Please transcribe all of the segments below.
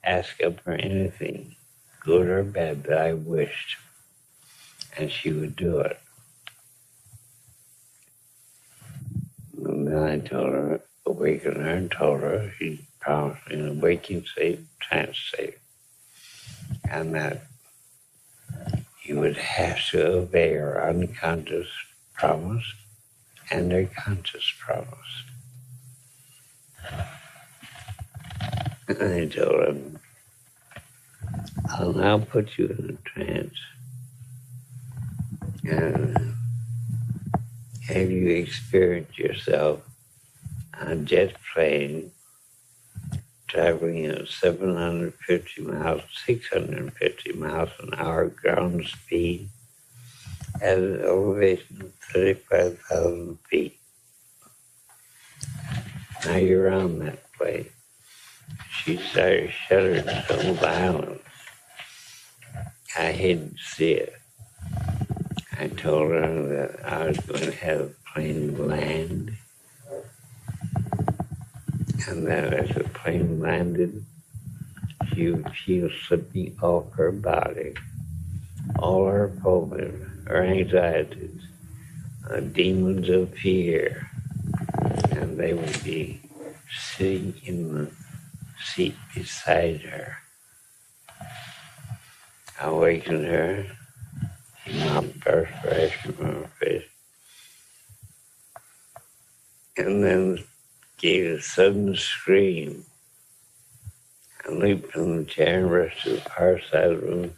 ask of her anything, good or bad, that I wished, and she would do it. And then I told her, awakened her and told her she promised me in a waking state, trance state, and that he would have to obey her unconscious promise and their conscious promise. And I told him, I'll now put you in a trance and have you experience yourself on a jet plane traveling at 750 miles, 650 miles an hour ground speed at an elevation of 35,000 feet. Now you're on that plane. She started shuddering so violent, I hated to see it. I told her that I was going to have the plane land, and that as the plane landed, she would feel slipping off her body all her phobias, her anxieties, demons of fear, and they would be sitting in the seat beside her. I awakened her. She mopped perspiration from her face, and then gave a sudden scream and leaped from the chair and rushed to the far side of the room,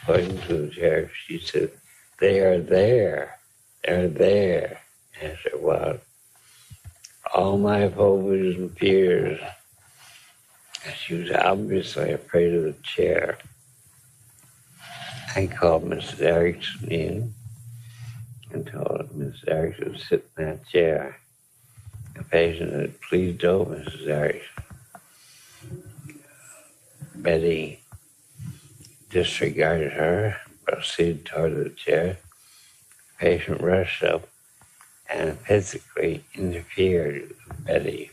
pointing to the chair. She said, "They are there. They're there." And I said, "What?" "All my phobias and fears." And she was obviously afraid of the chair. I called Mrs. Erickson in and told her Mrs. Erickson to sit in that chair. The patient said, "Please don't, Mrs. Erickson." Betty disregarded her, proceeded toward the chair. The patient rushed up and physically interfered with Betty.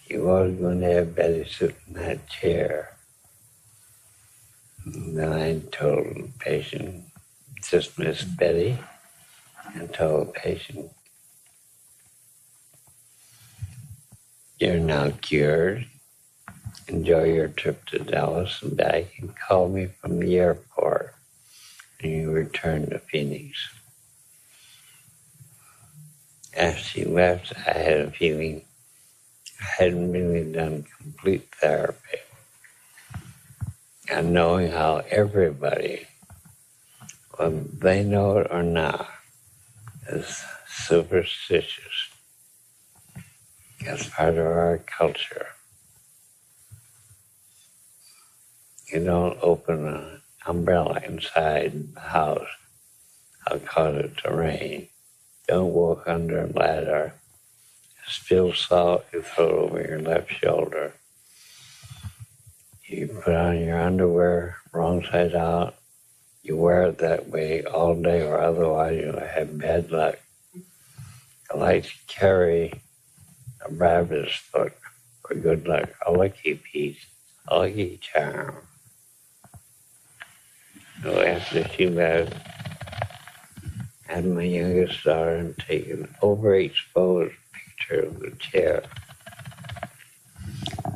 He was going to have Betty sit in that chair. And then I told the patient, dismissed Betty, and told the patient, "You're now cured. Enjoy your trip to Dallas and back and call me from the airport." And you return to Phoenix. After she left, I had a feeling I hadn't really done complete therapy. And knowing how everybody, whether they know it or not, is superstitious. That's part of our culture. You don't open an umbrella inside the house. I'll cause it to rain. Don't walk under a ladder. Spill salt, you throw it over your left shoulder. You put on your underwear wrong side out. You wear it that way all day, or otherwise you'll have bad luck. I like to carry a rabbit's foot for good luck, a lucky piece, a lucky charm. So after she left, I had my youngest daughter and take an overexposed picture of the chair.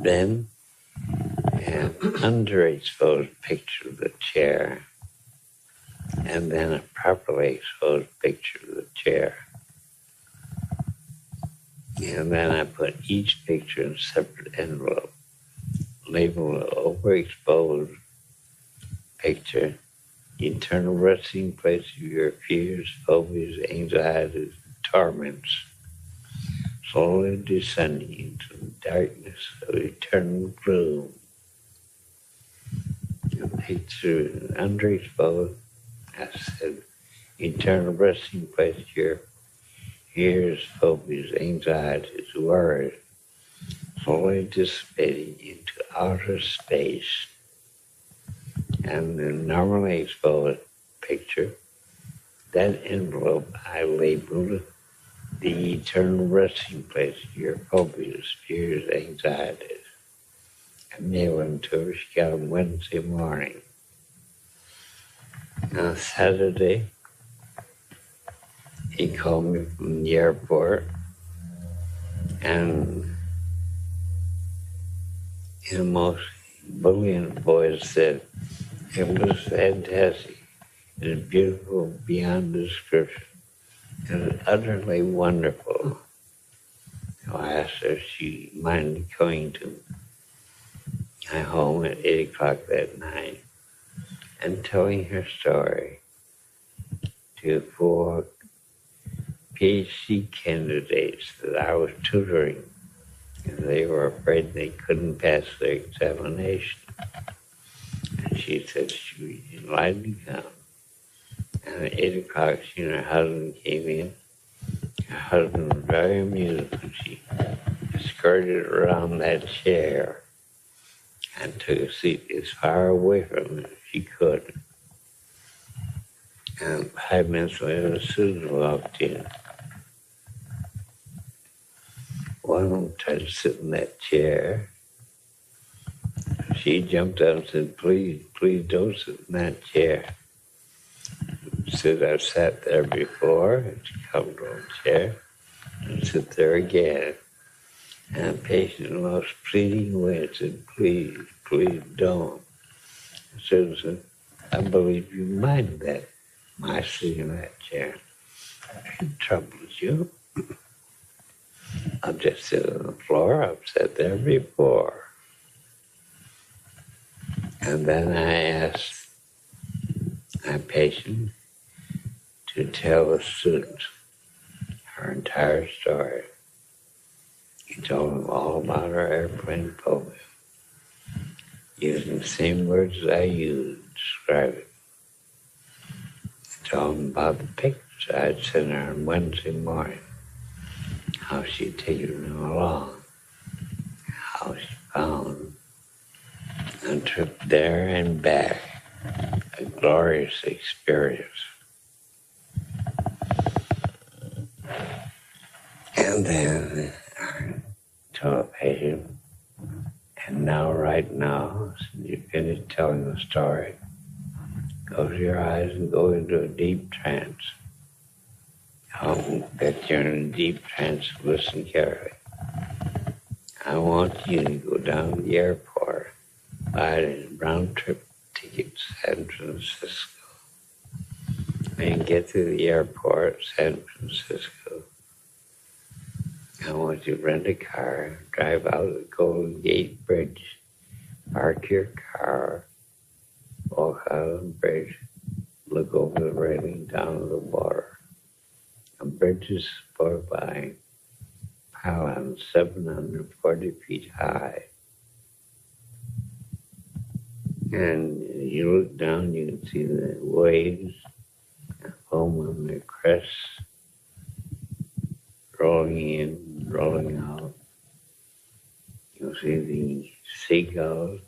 Then an underexposed picture of the chair, and then a properly exposed picture of the chair. And then I put each picture in a separate envelope, labeled the overexposed picture, eternal resting place of your fears, phobias, anxieties, torments, slowly descending into the darkness of eternal gloom. A picture underexposed, I said, eternal resting place of your fears, phobias, anxieties, worries, slowly dissipating into outer space. And the normally exposed picture, that envelope I labeled the eternal resting place of your phobias, fears, anxieties. I mailed them to her. She got them Wednesday morning. On Saturday, he called me from the airport, and the most brilliant voice said, "It was fantastic. It was beautiful beyond description. It was utterly wonderful." So I asked her if she minded coming to my home at 8 o'clock that night and telling her story to 4 PhD candidates that I was tutoring, and they were afraid they couldn't pass their examination. And she said she would be delighted to come. And at 8 o'clock, she and her husband came in. Her husband was very amused when she skirted around that chair and took a seat as far away from it as she could. And 5 minutes later, Susan walked in. One of them tried to sit in that chair. She jumped up and said, please don't sit in that chair. Said, I've sat there before. And she come to a chair and sit there again. And the patient, in the most pleading way, said, please don't. Susan said, I believe you mind that, my sitting in that chair. It troubles you. I'll just sit on the floor. I've sat there before. And then I asked my patient to tell the student her entire story. He told them all about her airplane phobia, using the same words as I used to describe it. I told them about the pictures I'd sent her on Wednesday morning, how she'd taken them along, how she found a trip there and back, a glorious experience. And then I told the patient, and now, right now, since you finished telling the story, close your eyes and go into a deep trance. I'll bet you're in a deep trance. Listen carefully. I want you to go down to the airport, buy a round-trip ticket to San Francisco, and get to the airport, San Francisco. I want you to rent a car, drive out the Golden Gate Bridge, park your car, walk out of the bridge, look over the railing down to the water. A bridge is supported by pylons 740 feet high. And you look down, you can see the waves, the foam on the crests, rolling in, rolling out. You'll see the seagulls.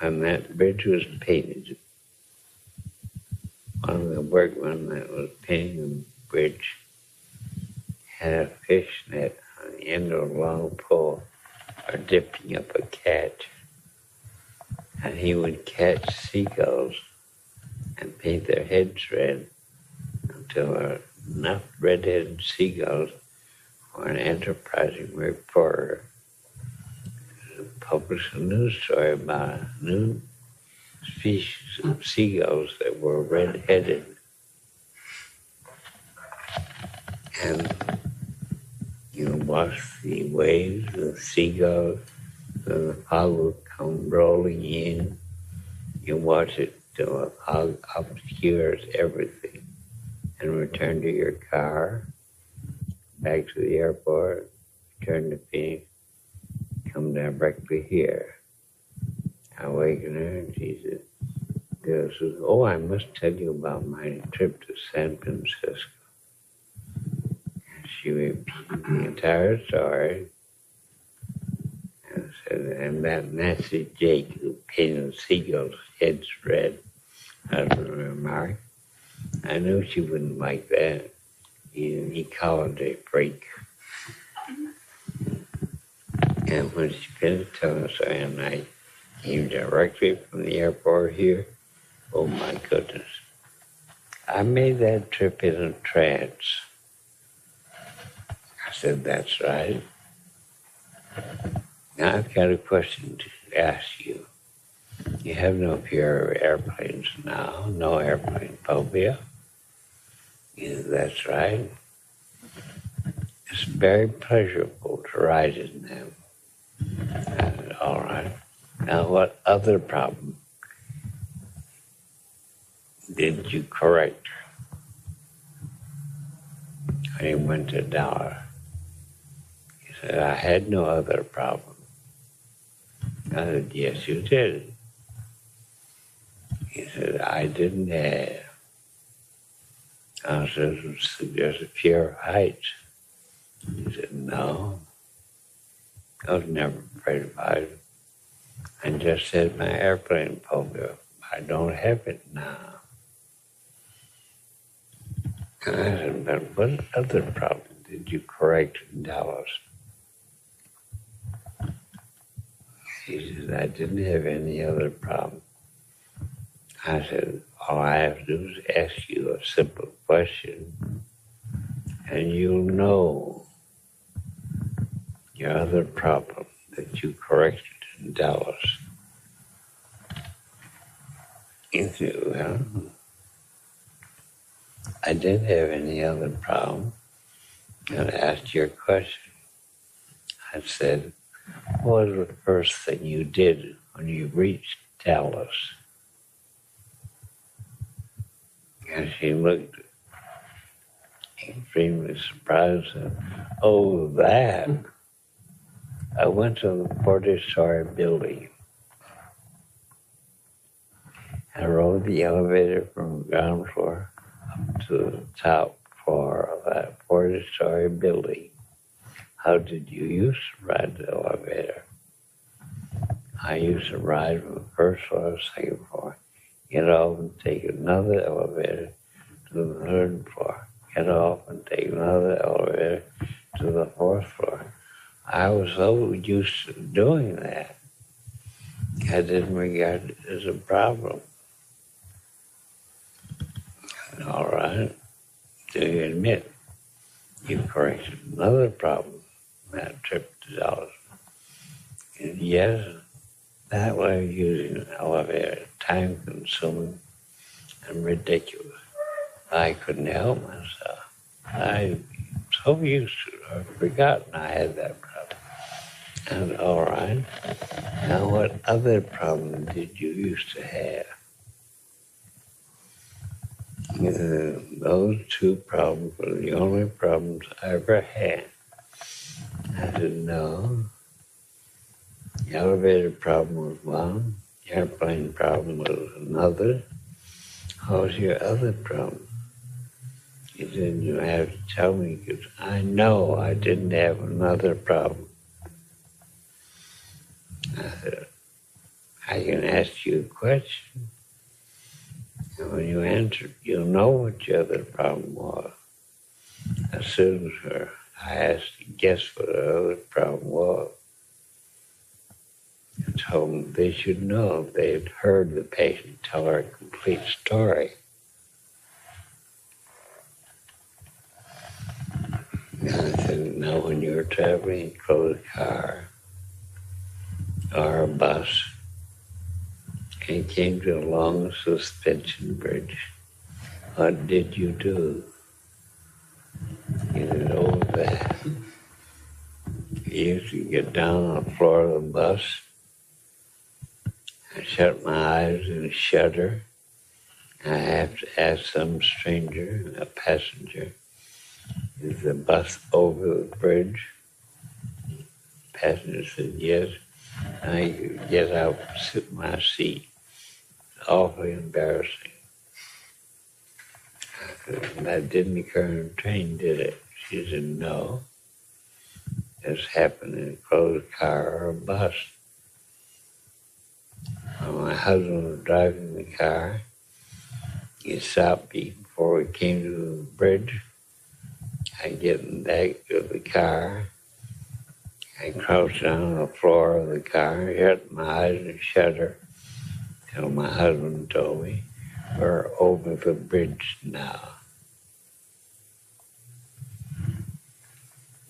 And that bridge was painted. One of the workmen that was painting the bridge had a fish net on the end of a long pole for dipping up a catch. And he would catch seagulls and paint their heads red until there were enough red-headed seagulls for an enterprising reporter to publish a news story about a new species of seagulls that were red-headed. And you watch the waves, the seagulls, and the fog will come rolling in. You watch it till the fog obscures everything, and return to your car, back to the airport, return to Phoenix, come directly here. I waken her and she says, oh, I must tell you about my trip to San Francisco. And she repeated the entire story and said, and that nasty Jake who painted seagulls' heads red, husband remarked, I knew she wouldn't like that. He called it a freak. And when she finished telling the story, and I came directly from the airport here, oh my goodness. I made that trip in a trance. I said, that's right. Now I've got a question to ask you. You have no fear of airplanes now, no airplane phobia. Yeah, that's right. It's very pleasurable to ride in them. All right. Now, what other problem did you correct when you went to Dallas? He said, I had no other problem. I said, yes, you did. He said, I didn't have. I said, there's a fear of heights. He said, no. I was never afraid of heights. I just said my airplane phobia. I don't have it now. And I said, but what other problem did you correct in Dallas? He said, I didn't have any other problem. I said, all I have to do is ask you a simple question, and you'll know your other problem that you corrected in Dallas. He said, well, I didn't have any other problem. And I asked you a question. I said, what was the first thing you did when you reached Dallas? And she looked extremely surprised and said, oh, that. I went to the 40-story building. I rode the elevator from the ground floor up to the top floor of that 40-story building. How did you used to ride the elevator? I used to ride from the first floor to the second floor, get off and take another elevator to the third floor, get off and take another elevator to the fourth floor. I was so used to doing that, I didn't regard it as a problem. All right, do you admit you corrected another problem that trip to Dallas? And yes, that way of using an elevator, time-consuming and ridiculous. I couldn't help myself. I so used to it, I'd forgotten I had that problem. And all right, now what other problem did you used to have? Those two problems were the only problems I ever had. I said, no. The elevator problem was one. The airplane problem was another. What was your other problem? He said, you have to tell me, because I know I didn't have another problem. I said, I can ask you a question. And when you answer, you'll know what your other problem was. As soon as I asked to guess what the other problem was, I told them they should know if they had heard the patient tell her a complete story. And I said, now when you're traveling in a closed car or a bus, and came to a long suspension bridge, what did you do? You said, oh, that. You used to get down on the floor of the bus, I shut my eyes and shudder. I have to ask some stranger, a passenger, is the bus over the bridge? The passenger said, yes. I could get out and sit in my seat. It's awfully embarrassing. I said, that didn't occur in the train, did it? She said, no. This happened in a closed car or a bus. When my husband was driving the car, he stopped me before we came to the bridge. I get in the back of the car, I crouched down on the floor of the car, shut my eyes and shuddered till my husband told me we're over the bridge now.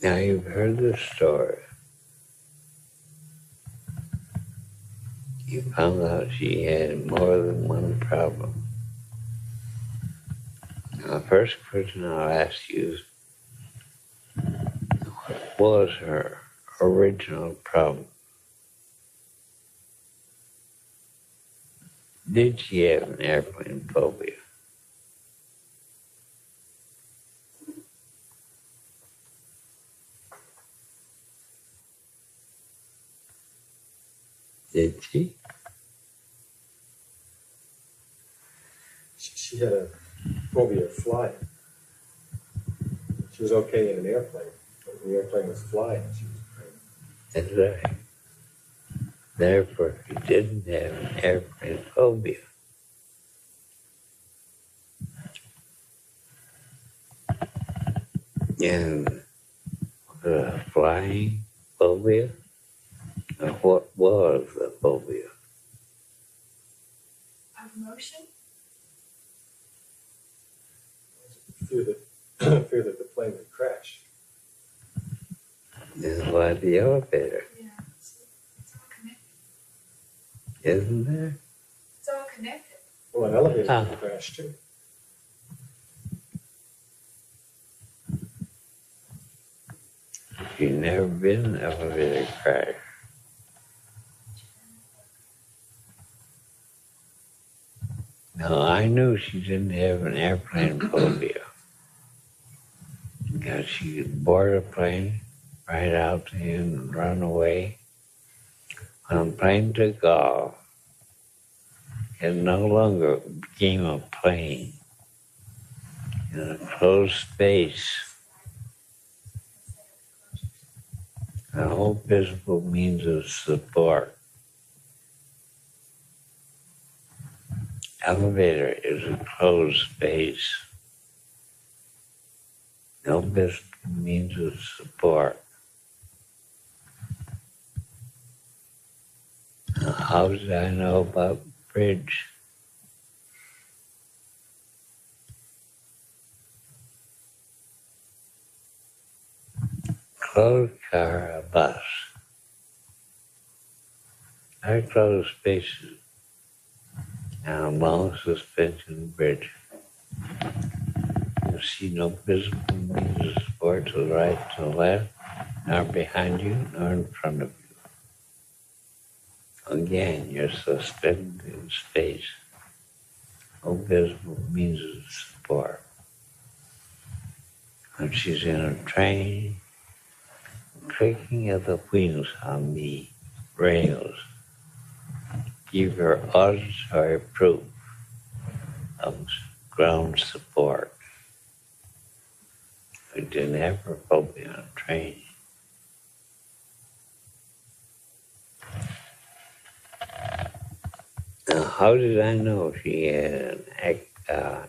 Now you've heard the story. You found out she had more than one problem. Now the first question I'll ask you is, what was her original problem? Did she have an airplane phobia? Did she? She had a phobia of flying. She was okay in an airplane, but when the airplane was flying, she was afraid. That's right. Therefore, she didn't have an airplane phobia. And the flying phobia? Now, what was the phobia? Of motion? Fear that the plane would crash. That's why the elevator, Yeah. It's all connected. isn't there? It's all connected. Well, an elevator would crash too. She'd never been in an elevator crash. No, I knew she didn't have an airplane phobia. Because she could board a plane, ride out to him, and run away. When the plane took off, it no longer became a plane. In a closed space, the whole visible means of support. Elevator is a closed space. No visible means of support. Now, how did I know about bridge? Closed car, a bus. Are closed spaces. Now, long suspension bridge. You see no visible means of support to the right, to the left, nor behind you, nor in front of you. Again, you're suspended in space. No visible means of support. When she's in a train, clicking of the wheels on the rails give her auditory proof of ground support. We didn't have her phobia on a train. Now, how did I know she had an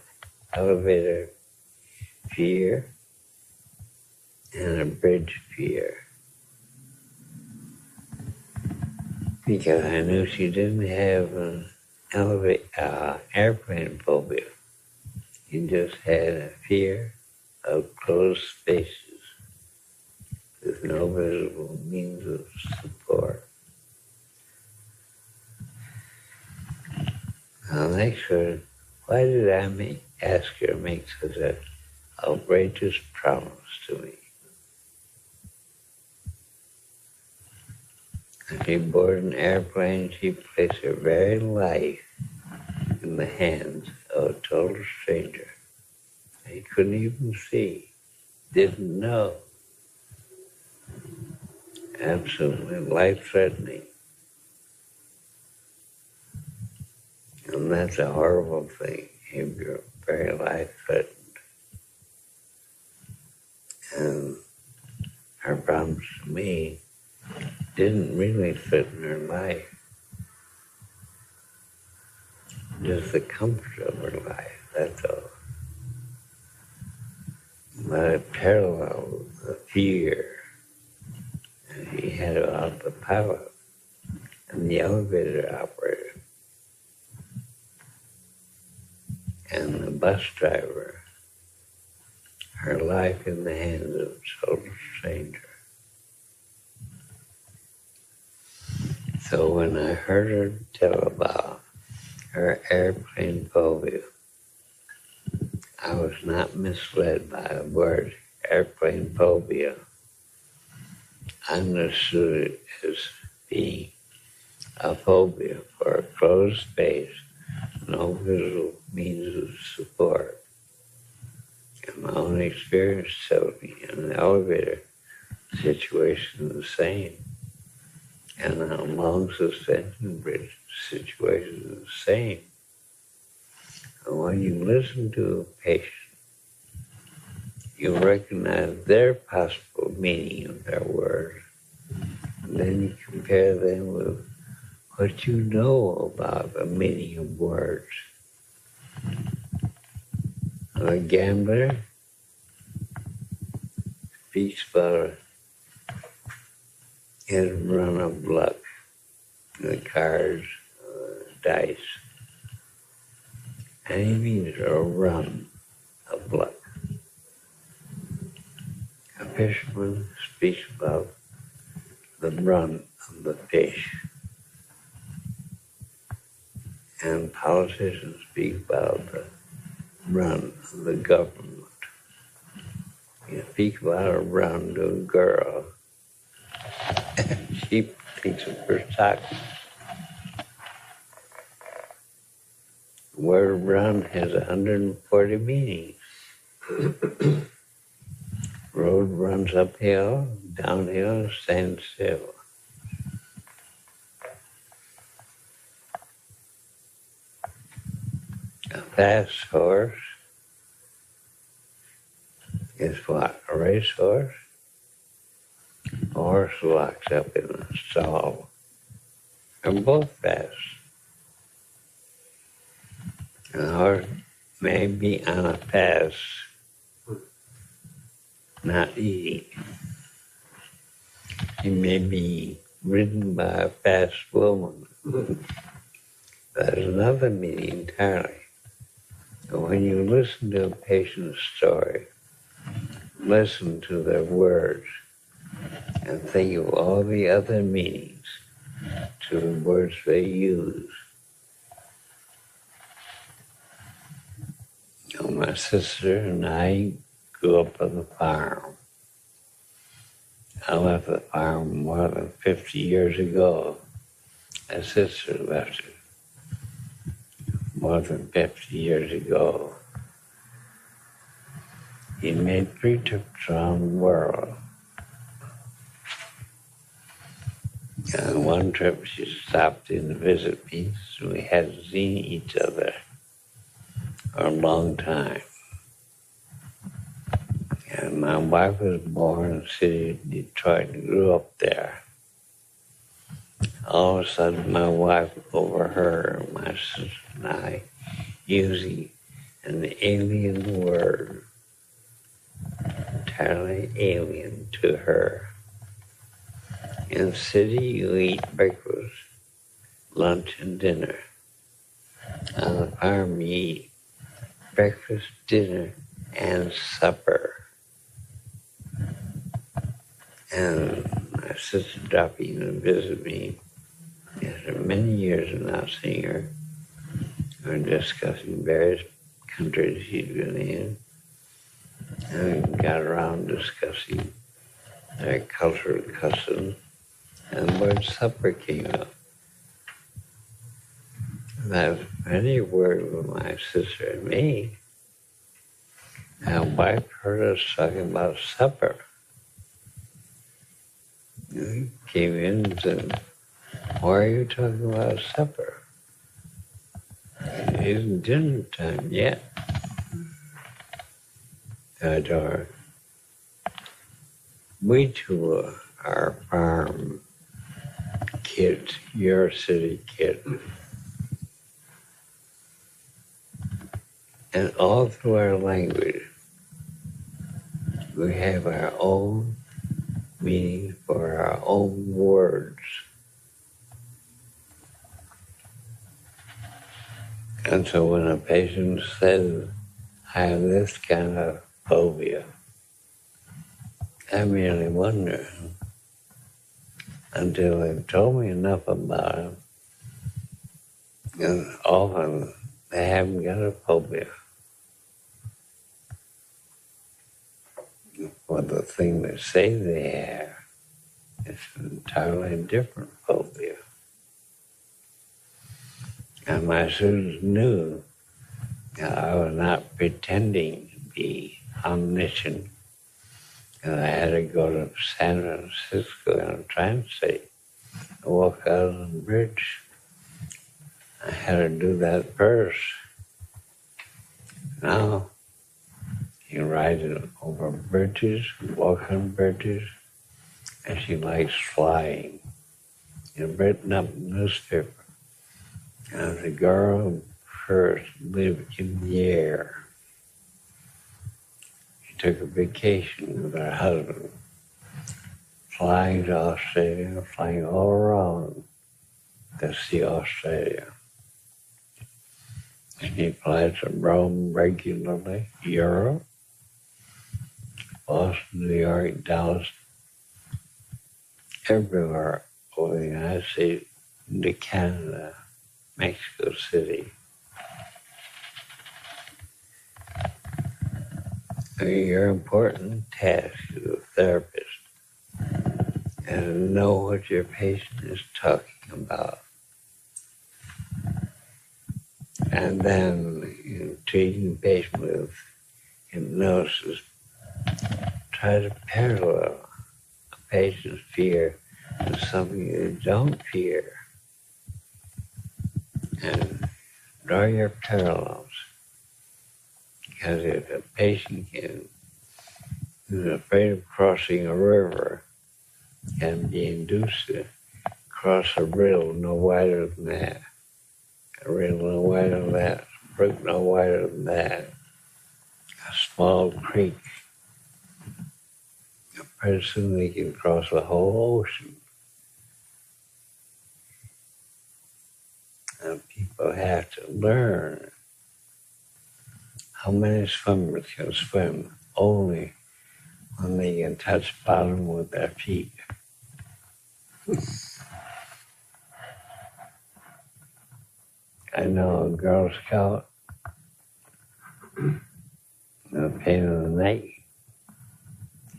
elevator fear and a bridge fear? Because I knew she didn't have an airplane phobia. She just had a fear of closed spaces with no visible means of support. Now, next her, why did I ask her to make such an outrageous promise to me? If she boarded an airplane, she placed her very life in the hands of a total stranger. He couldn't even see, didn't know. Absolutely life-threatening. And that's a horrible thing if you're very life-threatened. And her promise to me didn't really threaten her life. Just the comfort of her life, that's all. But it paralleled the fear that she pilot and the elevator operator and the bus driver, her life in the hands of a total stranger. So when I heard her tell about her airplane phobia, I was not misled by the word airplane phobia. I understood it as being a phobia for a closed space, no visual means of support. And my own experience tells me in the elevator situation the same. And a long suspension bridge situation is the same. And when you listen to a patient, you recognize their possible meaning of their words. And then you compare them with what you know about the meaning of words. A gambler speaks about his run of luck, the cards, dice, and he means a run of luck. A fisherman speaks about the run of the fish, and politicians speak about the run of the government. You speak about a run to a girl, she thinks of her stock. The word run has 140 meanings. Road runs uphill, downhill, stands still. A fast horse is what? A racehorse? A horse locks up in a stall. They're both fast. A horse may be on a fast, not eating. He may be ridden by a fast woman. That is another meaning entirely. So when you listen to a patient's story, listen to their words, and think of all the other meanings to the words they use. You know, my sister and I grew up on the farm. I left the farm more than 50 years ago. My sister left it more than 50 years ago. He made 3 trips around the world. And one trip she stopped in to visit me, so we hadn't seen each other for a long time. And my wife was born in the city of Detroit and grew up there. All of a sudden, my wife overheard my sister and I using an alien word, entirely alien to her. In the city, you eat breakfast, lunch, and dinner. On the farm, you eat breakfast, dinner, and supper. And my sister dropped in to visit me after many years of not seeing her. We were discussing various countries she'd been in. And we got around discussing their cultural customs, and the word supper came up. And that was many words with my sister and me. My wife heard us talking about supper. We came in and said, "Why are you talking about supper? It isn't dinner time yet." I told her, "We too are farm kids, you're a city kid." And all through our language, we have our own meaning for our own words. And so when a patient says, I have this kind of phobia, I really wonder until they've told me enough about it. And often they haven't got a phobia. But the thing they say they have is an entirely different phobia. And my students knew that I was not pretending to be omniscient. And I had to go to San Francisco in a transit and walk out on the bridge. I had to do that first. Now, you ride over bridges, walk on bridges, and she likes flying. You've written up in the newspaper. And the girl first lived in the air. She took a vacation with her husband, flying to Australia, flying all around to see Australia. And he flies from Rome regularly, Europe, Boston, New York, Dallas, everywhere over the United States, into Canada, Mexico City. Your important task as a therapist is to know what your patient is talking about. And then, treating the patient with hypnosis, try to parallel a patient's fear with something you don't fear. And draw your parallels. Because if a patient who's afraid of crossing a river can be induced to cross a riddle no wider than that, a riddle no wider than that, a brook no wider than that, a small creek, pretty soon they can cross the whole ocean. And people have to learn. How many swimmers can swim only when they can touch bottom with their feet? I know a Girl Scout, a pain in the neck.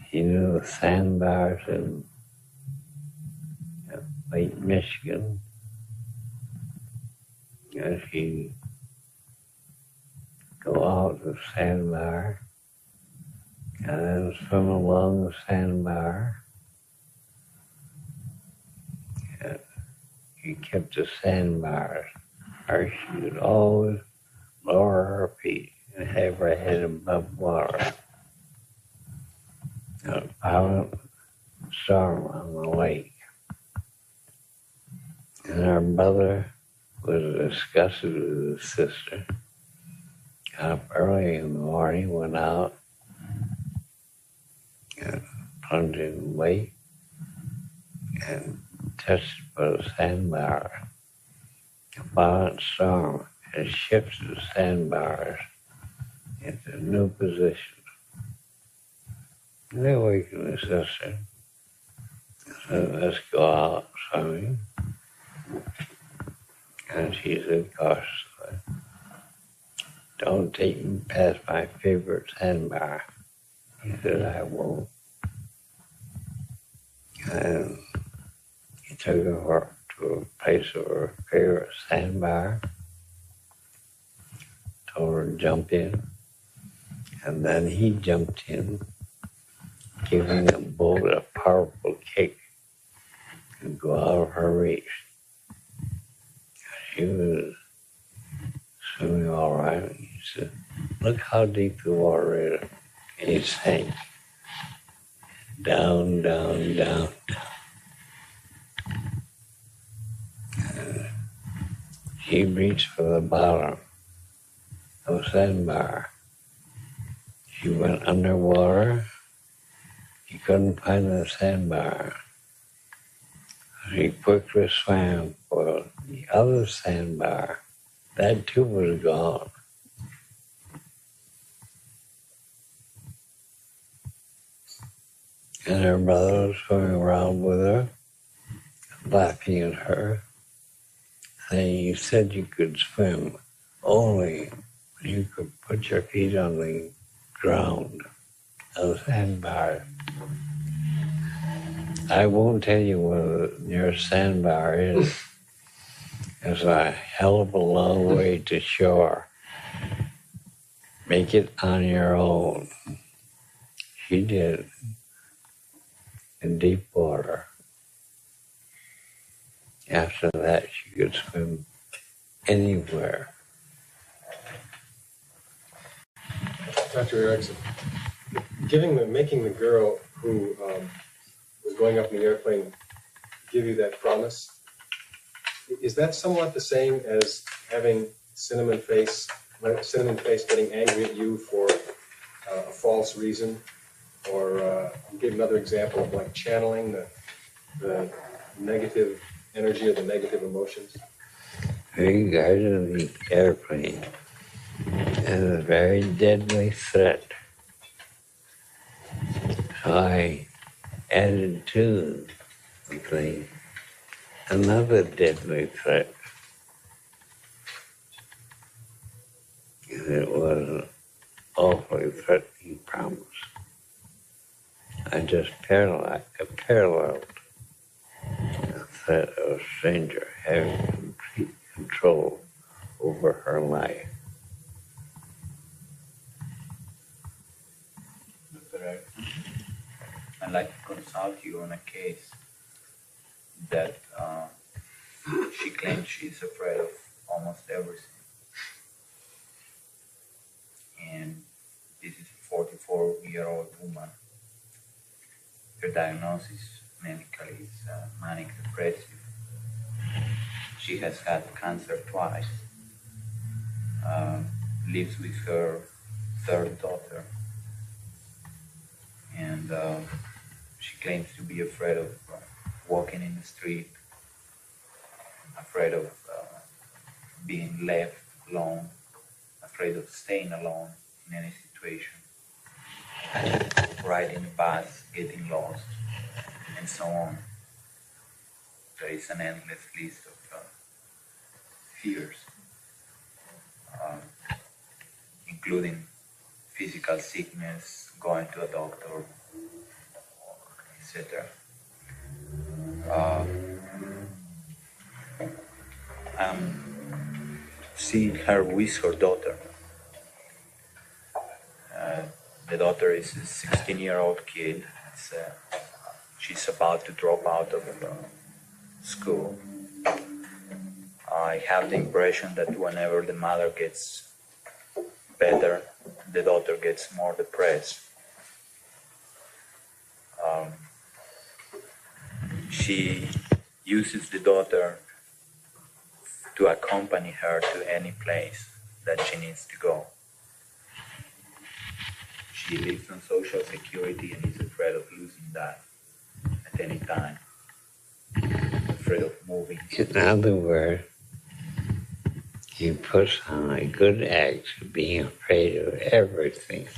He knew the sandbars in Lake Michigan. And he'd go out to the sandbar and then swim along the sandbar. And he kept the sandbars. Or she would always lower her feet and have her head above water. A violent storm on the lake. And our brother was disgusted with his sister. Got up early in the morning, went out, and plunged in the lake, and touched the sandbar. A violent storm had shifted the sandbars into a new position. They awakened his sister. Said, let's go out swimming. And she said cautiously, don't take me past my favorite sandbar. He said, I won't. And he took her to a place of her favorite sandbar, told her to jump in, and then he jumped in, giving the boat a powerful kick and go out of her reach. She was swimming all right. He said, look how deep the water is. And he sank down, down, down, down. And he reached for the bottom of the sandbar. She went underwater. he couldn't find the sandbar. He quickly swam for the other sandbar. That too was gone. And her brother was swimming around with her, laughing at her, saying, "You said you could swim only when you could put your feet on the ground, on the sandbar. I won't tell you where your sandbar is. It's a hell of a long way to shore. Make it on your own." She did, in deep water. After that, she could swim anywhere. Dr. Erickson, making the girl who was going up in the airplane give you that promise, is that somewhat the same as having Cinnamon Face getting angry at you for a false reason? Or give another example of like channeling the negative energy or the negative emotions? Regarding the airplane as a very deadly threat, so I added to the thing another deadly threat. And it was an awfully threatening promise. I just paralleled the threat of a stranger having complete control over her life. Dr. Erickson, I'd like to consult you on a case that she claims she's afraid of almost everything. And this is a 44-year-old woman. Her diagnosis medically is manic depressive. She has had cancer twice. Lives with her third daughter. And she claims to be afraid of walking in the street, afraid of being left alone, afraid of staying alone in any situation, riding a bus, getting lost, and so on. There is an endless list of fears, including physical sickness, going to a doctor, etc. I'm seeing her with her daughter. The daughter is a 16-year-old kid. She's about to drop out of school. I have the impression that whenever the mother gets better, the daughter gets more depressed. She uses the daughter to accompany her to any place that she needs to go. She lives on Social Security and is afraid of losing that at any time. Afraid of moving. In other words, he puts on a good act of being afraid of everything.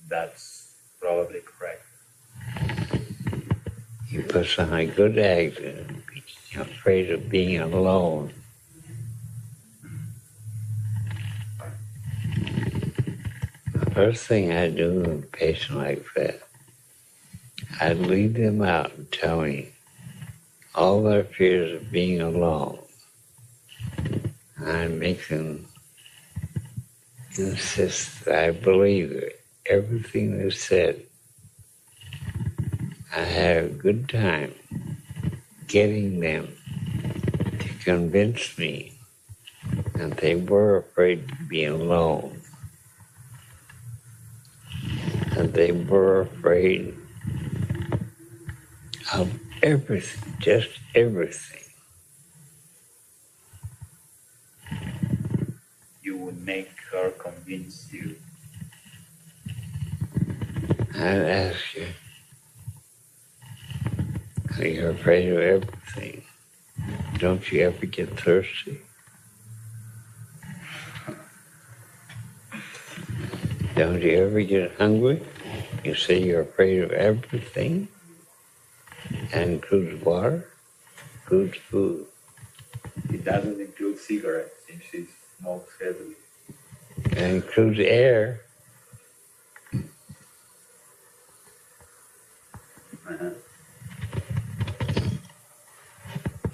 That's probably correct. He puts on a good act of being afraid of being alone. The first thing I do with a patient like that, I lead them out and tell me all their fears of being alone. I make them insist that I believe everything they said. I had a good time getting them to convince me that they were afraid to be alone, that they were afraid of everything, just everything. You would make her convince you. I'd ask you, You're afraid of everything. Don't you ever get thirsty? Don't you ever get hungry? You say you're afraid of everything? And includes water, includes food. It doesn't include cigarettes since she smokes heavily. And includes air. Uh-huh.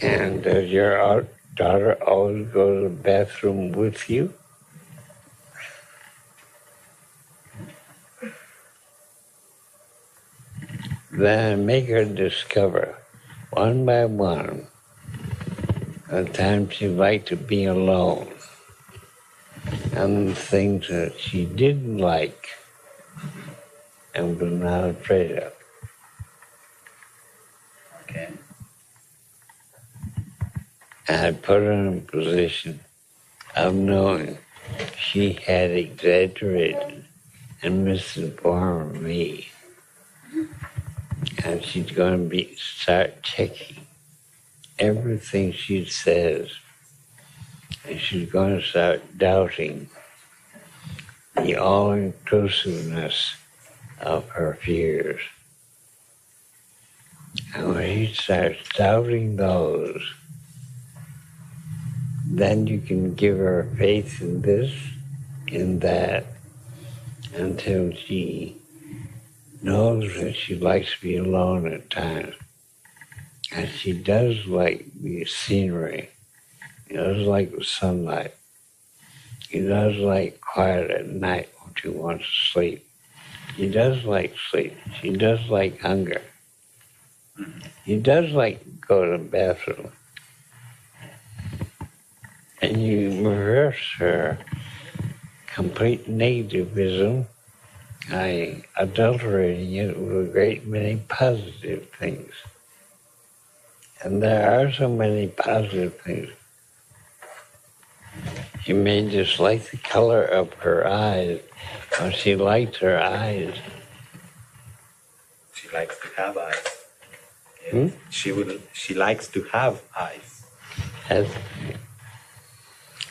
And does your daughter always go to the bathroom with you? Then make her discover, one by one, the times she liked to be alone, and the things that she didn't like and was not afraid of. Okay. And I put her in a position of knowing she had exaggerated and misinformed me. And she's going to start checking everything she says. And she's going to start doubting the all-inclusiveness of her fears. And when she starts doubting those, then you can give her faith in this, in that, until she knows that she likes to be alone at times. And she does like the scenery. She does like the sunlight. She does like quiet at night when she wants to sleep. She does like sleep. She does like hunger. She does like to go to the bathroom. And you reverse her complete negativism by adulterating it with a great many positive things. And there are so many positive things. She may dislike the color of her eyes, but she likes her eyes. She likes to have eyes. Yeah. She likes to have eyes. That's,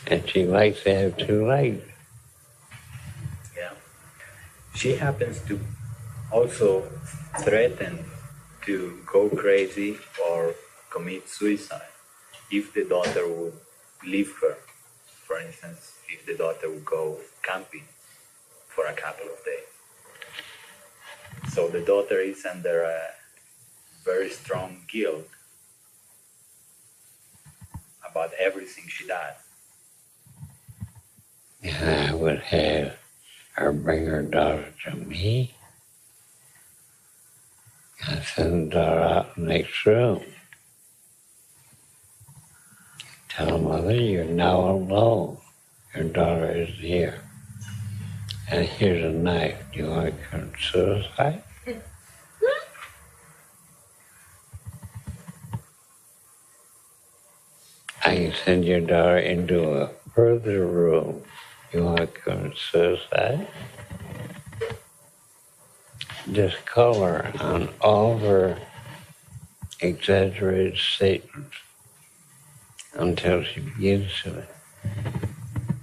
and she likes to have two legs. Yeah. She happens to also threaten to go crazy or commit suicide if the daughter would leave her. For instance, if the daughter would go camping for a couple of days. So the daughter is under a very strong guilt about everything she does. And I would have her bring her daughter to me and send the daughter out in the next room. Tell her mother, you're now alone. Your daughter is here. And here's a knife. Do you want to commit suicide? I can send your daughter into a further room. You want to commit suicide? Just call her on all of her exaggerated statements until she begins to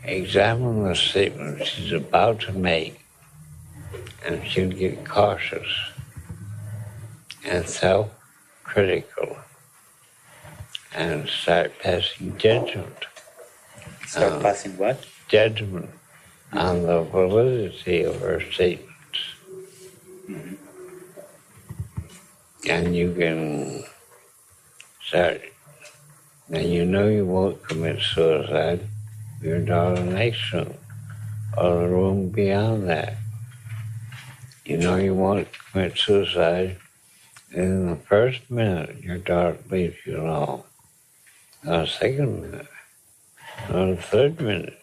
examine the statements she's about to make, and she'll get cautious and self-critical and start passing judgment. Start passing what? Judgment on the validity of her statements. Mm-hmm. And you can start, and you know you won't commit suicide, your daughter in the next room, or the room beyond that. You know you won't commit suicide, and in the first minute your daughter leaves you alone, or the second minute, or the third minute.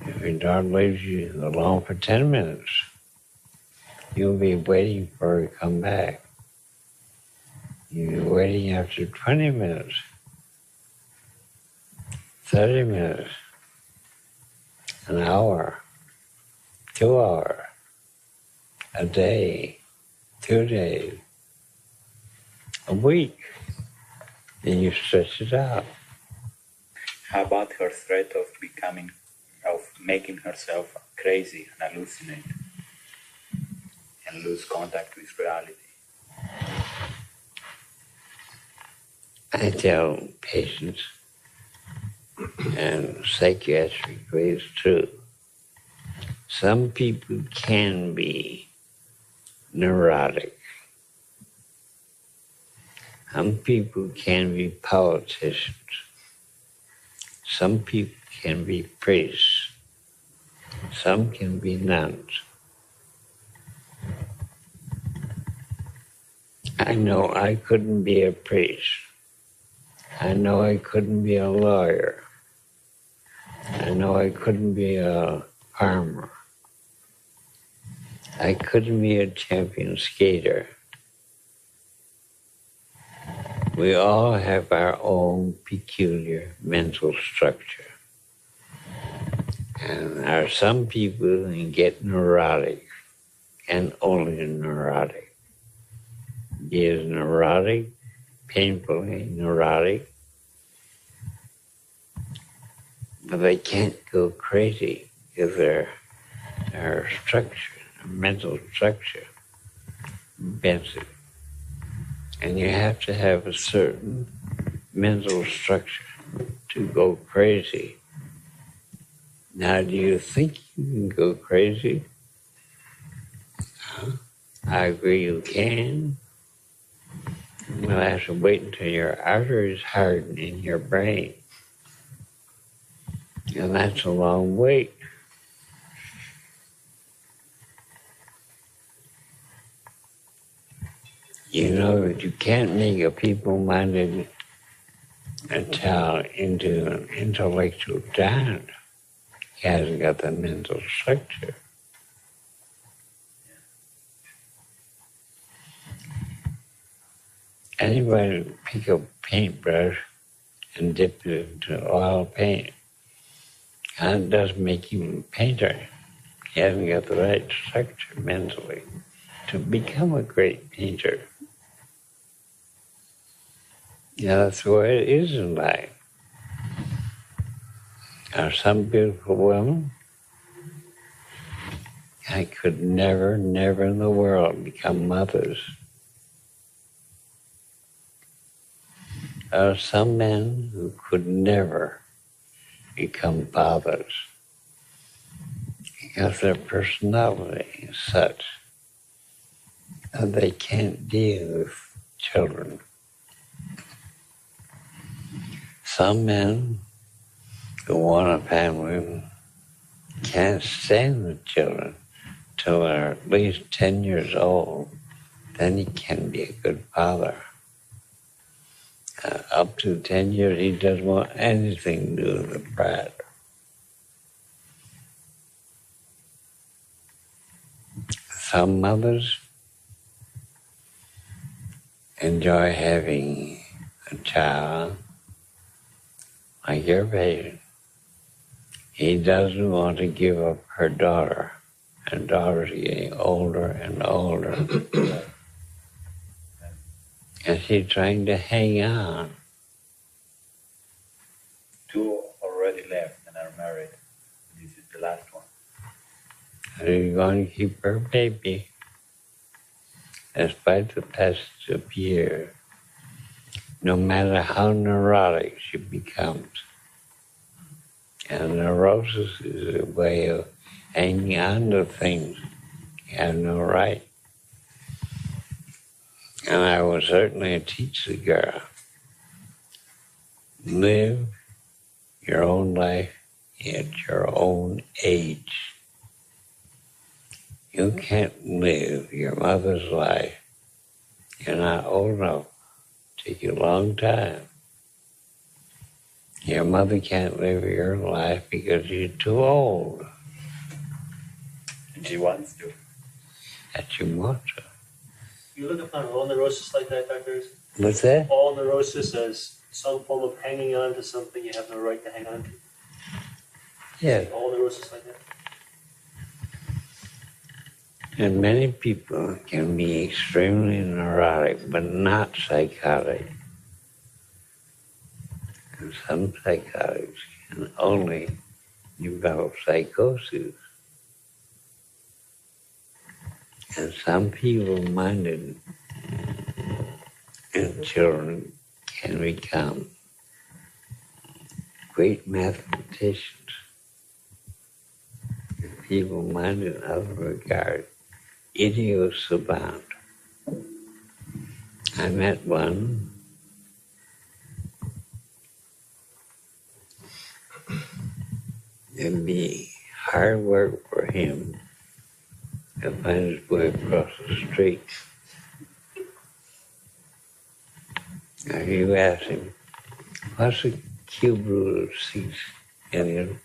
If your daughter leaves you alone for 10 minutes, you'll be waiting for her to come back. You'll be waiting after 20 minutes, 30 minutes, an hour, 2 hours, a day, 2 days, a week. Then you stretch it out. How about her threat of making herself crazy and hallucinate and lose contact with reality? I tell patients, and psychiatrically it's true, some people can be neurotic. Some people can be politicians. Some people can be priests. Some can be nuns. I know I couldn't be a priest. I know I couldn't be a lawyer. I know I couldn't be a farmer. I couldn't be a champion skater. We all have our own peculiar mental structure. And there are some people who get neurotic, and only neurotic. Be as neurotic, painfully neurotic, but they can't go crazy because their structure, their mental structure, bends it. And you have to have a certain mental structure to go crazy. Now, do you think you can go crazy? I agree you can. You'll have to wait until your arteries harden in your brain. And that's a long wait. You know that you can't make a people-minded child into an intellectual giant. He hasn't got the mental structure. Anybody pick up a paintbrush and dip it into oil paint, that doesn't make him a painter. He hasn't got the right structure mentally to become a great painter. Yeah, that's the way it is in life. There are some beautiful women. I could never in the world become mothers. There are some men who could never become fathers because their personality is such that they can't deal with children. Some men who want a family can't stand the children till they're at least 10 years old. Then he can be a good father. Up to 10 years, he doesn't want anything to do with the brat. Some mothers enjoy having a child like your patient. He doesn't want to give up her daughter. Her daughter's getting older and older. And she's trying to hang on. 2 already left and are married. This is the last one. And he's going to keep her baby. Despite the passage of years, no matter how neurotic she becomes. And neurosis is a way of hanging on to things you have no right. And I will certainly teach the girl, live your own life at your own age. You can't live your mother's life. You're not old enough. Take you a long time. Your mother can't live your life because you're too old. And she wants to. That you want to. You look upon all neurosis like that, Dr. Erickson? What's that? All neurosis as some form of hanging on to something you have no right to hang on to? Yeah. All neurosis like that? And many people can be extremely neurotic, but not psychotic. And some psychotics can only develop psychosis. And some feeble-minded and children can become great mathematicians. Feeble-minded in other regards, idiots abound. I met one it'd be hard work for him to find his way across the street. Now you ask him, what's the cube root of 6 million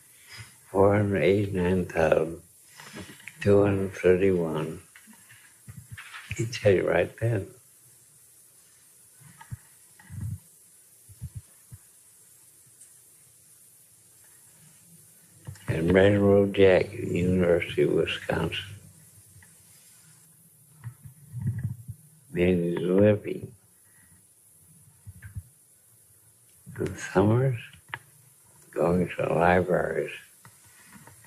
489,231? He'd tell you right then. And Railroad Jack at the University of Wisconsin made his living in summers going to libraries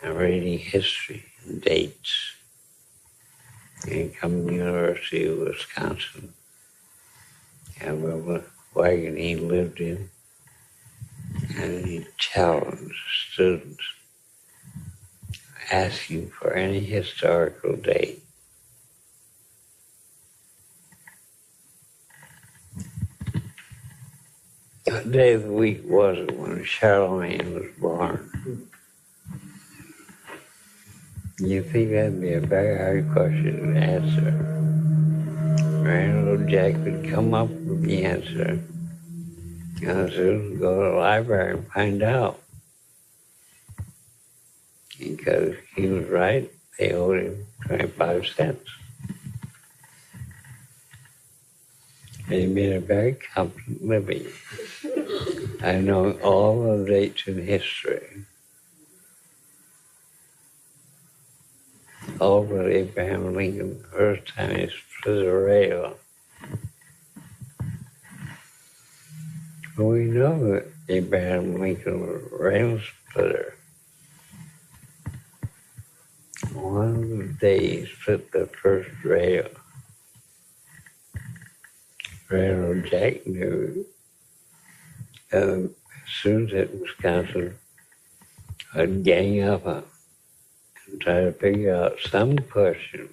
and reading history and dates. And come to the University of Wisconsin and the wagon he lived in, and he challenged students asking for any historical date. What day of the week was it when Charlemagne was born? You think that'd be a very hard question to answer? Railroad Jack would come up with the answer, and the students go to the library and find out. Because he was right, they owed him 25 cents. He made a very competent living. I know all the dates in history. All but Abraham Lincoln, the first time he split a rail. Well, we know that Abraham Lincoln was a rail splitter. One of the days he split the first rail. Railroad Jack knew students at Wisconsin would gang up on him and try to figure out some question.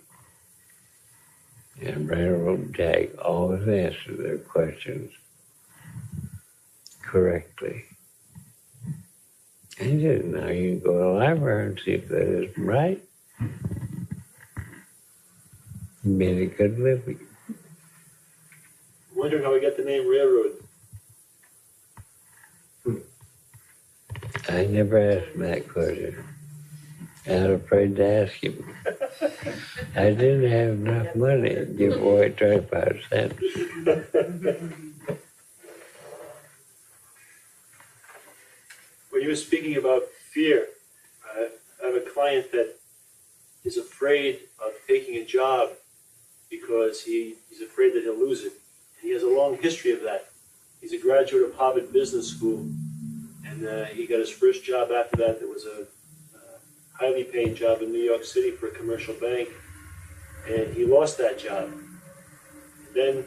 And Railroad Jack always answered their questions correctly. And he said, now you can go to the library and see if that isn't right. He made a good living. Wondering how we got the name Railroad. I never asked him that question. I was afraid to ask him. I didn't have enough money to give away 25 cents. When you were speaking about fear, I have a client that is afraid of taking a job because he's afraid that he'll lose it. And he has a long history of that. He's a graduate of Harvard Business School, and he got his first job after that. There was a highly paid job in New York City for a commercial bank, and he lost that job. And then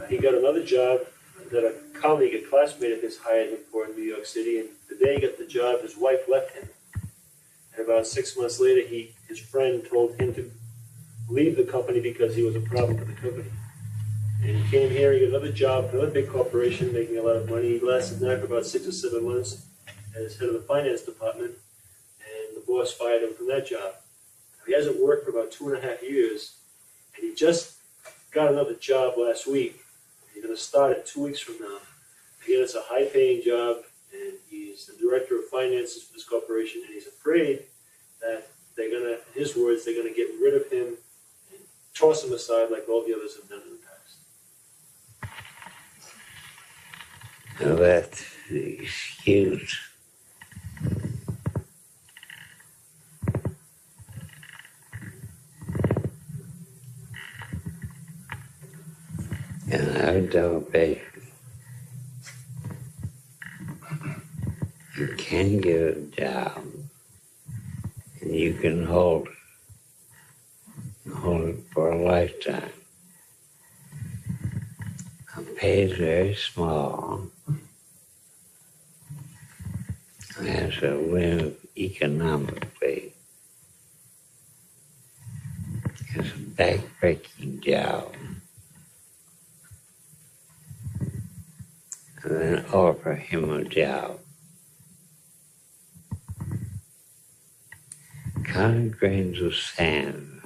he got another job that a colleague, a classmate of his, hired him for in New York City, and the day he got the job, his wife left him. And about 6 months later, his friend told him to leave the company because he was a problem for the company. And he came here, he got another job, another big corporation, making a lot of money. He lasted there for about 6 or 7 months as head of the finance department, and the boss fired him from that job. He hasn't worked for about 2.5 years, and he just got another job last week. He's going to start it 2 weeks from now. Again, it's a high-paying job, and he's the director of finances for this corporation, and he's afraid that they're going to, in his words, they're going to get rid of him and toss him aside like all the others have done in the past. Now that's the excuse. would tell a patient, you can get a job and you can hold it for a lifetime. The pay is very small, and has to live economically. It's a backbreaking job. And then offer him a job. Count grains of sand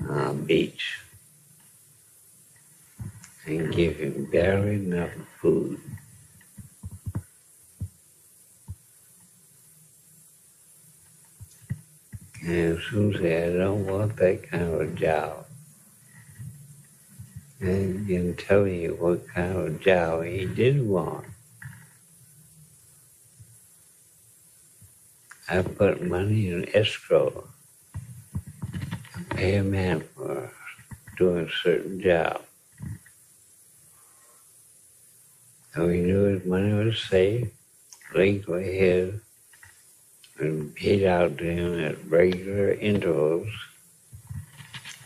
on a beach and give him barely enough food. And as soon as say, I don't want that kind of a job, and he can tell you what kind of job he did want. I put money in escrow to pay a man for doing a certain job. So he knew his money was safe, legally his, and paid out to him at regular intervals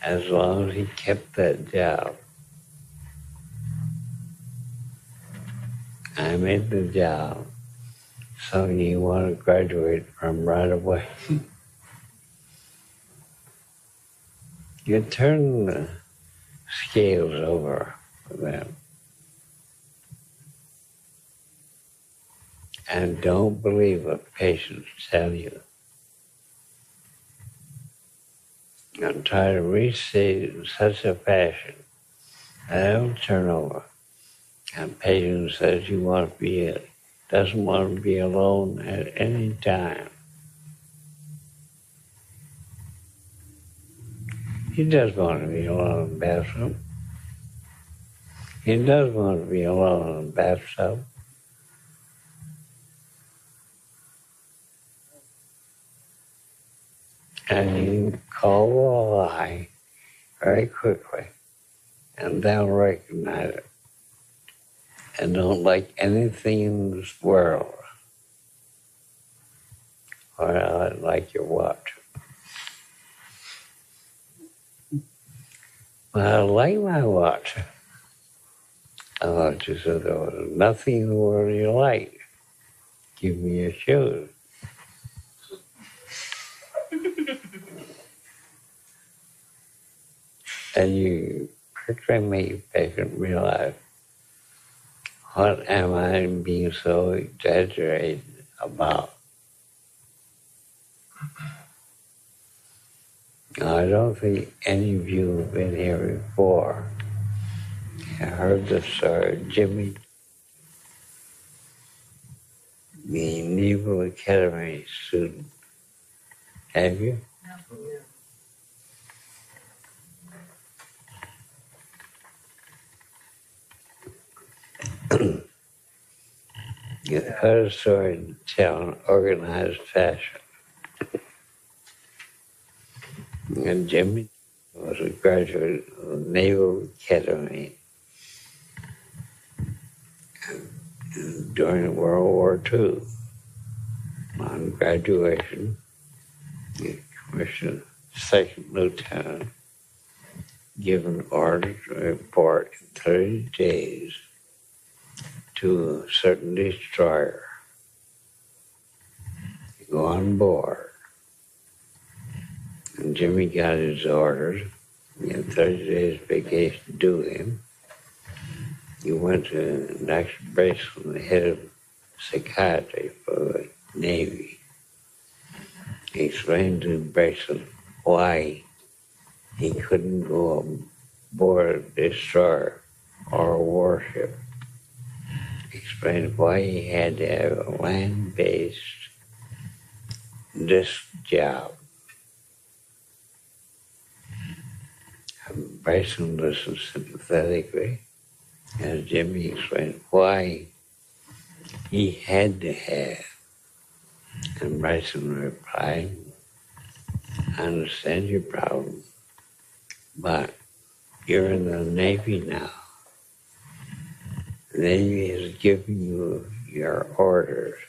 as long as he kept that job. I made the job something you want to graduate from right away. You turn the scales over for them. And don't believe what patients tell you. And try to restate it in such a fashion that it'll turn over. And patient says doesn't want to be alone at any time. He does want to be alone in the bathroom. He does want to be alone in the bathtub. And you call a lie very quickly, and they'll recognize it. And don't like anything in this world, or I like your watch. Well, I like my watch. I thought you said there was nothing in the world you like. Give me your shoes. And you quickly make a patient realize, what am I being so exaggerated about? I don't think any of you have been here before. I heard the story of Jimmy, the Naval Academy student. Have you? You heard a story to tell in organized fashion. And Jimmy was a graduate of the Naval Academy during World War II. On graduation, he commissioned second lieutenant, given orders to report in 30 days to a certain destroyer. You go on board. And Jimmy got his orders. He had 30 days vacation due him. He went to Dr. Braceland, the head of psychiatry for the Navy. He explained to Braceland why he couldn't go aboard a destroyer or a warship. He explained why he had to have a land-based disc job. Bryson listened sympathetically as Jimmy explained why he had to have. And Bryson replied, I understand your problem, but you're in the Navy now. The Navy is giving you your orders,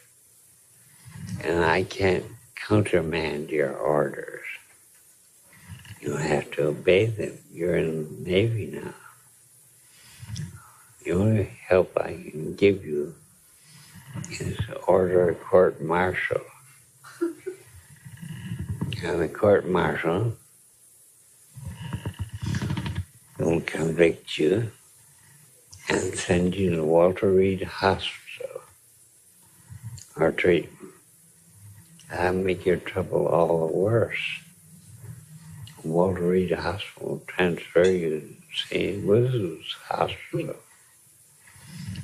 and I can't countermand your orders. You have to obey them. You're in the Navy now. The only help I can give you is to order a court-martial. And the court-martial will convict you and send you to Walter Reed Hospital or treatment. That'll make your trouble all the worse. Walter Reed Hospital will transfer you to St. Elizabeth's Hospital.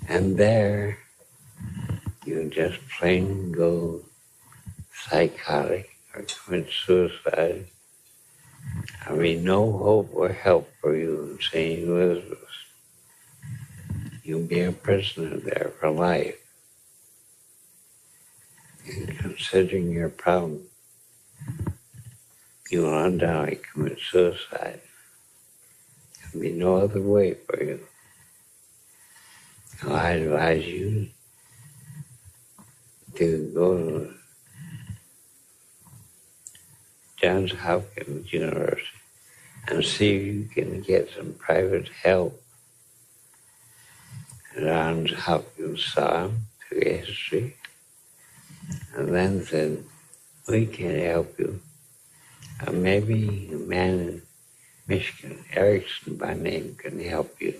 And there, you just plain go psychotic or commit suicide. There'll be no hope or help for you in St. Elizabeth's. You'll be a prisoner there for life. And considering your problem, you will undoubtedly commit suicide. There'll be no other way for you. So I advise you to go to Johns Hopkins University and see if you can get some private help. And Johns Hopkins saw him, took a history, and then said, we can help you. Maybe a man in Michigan, Erickson by name, can help you.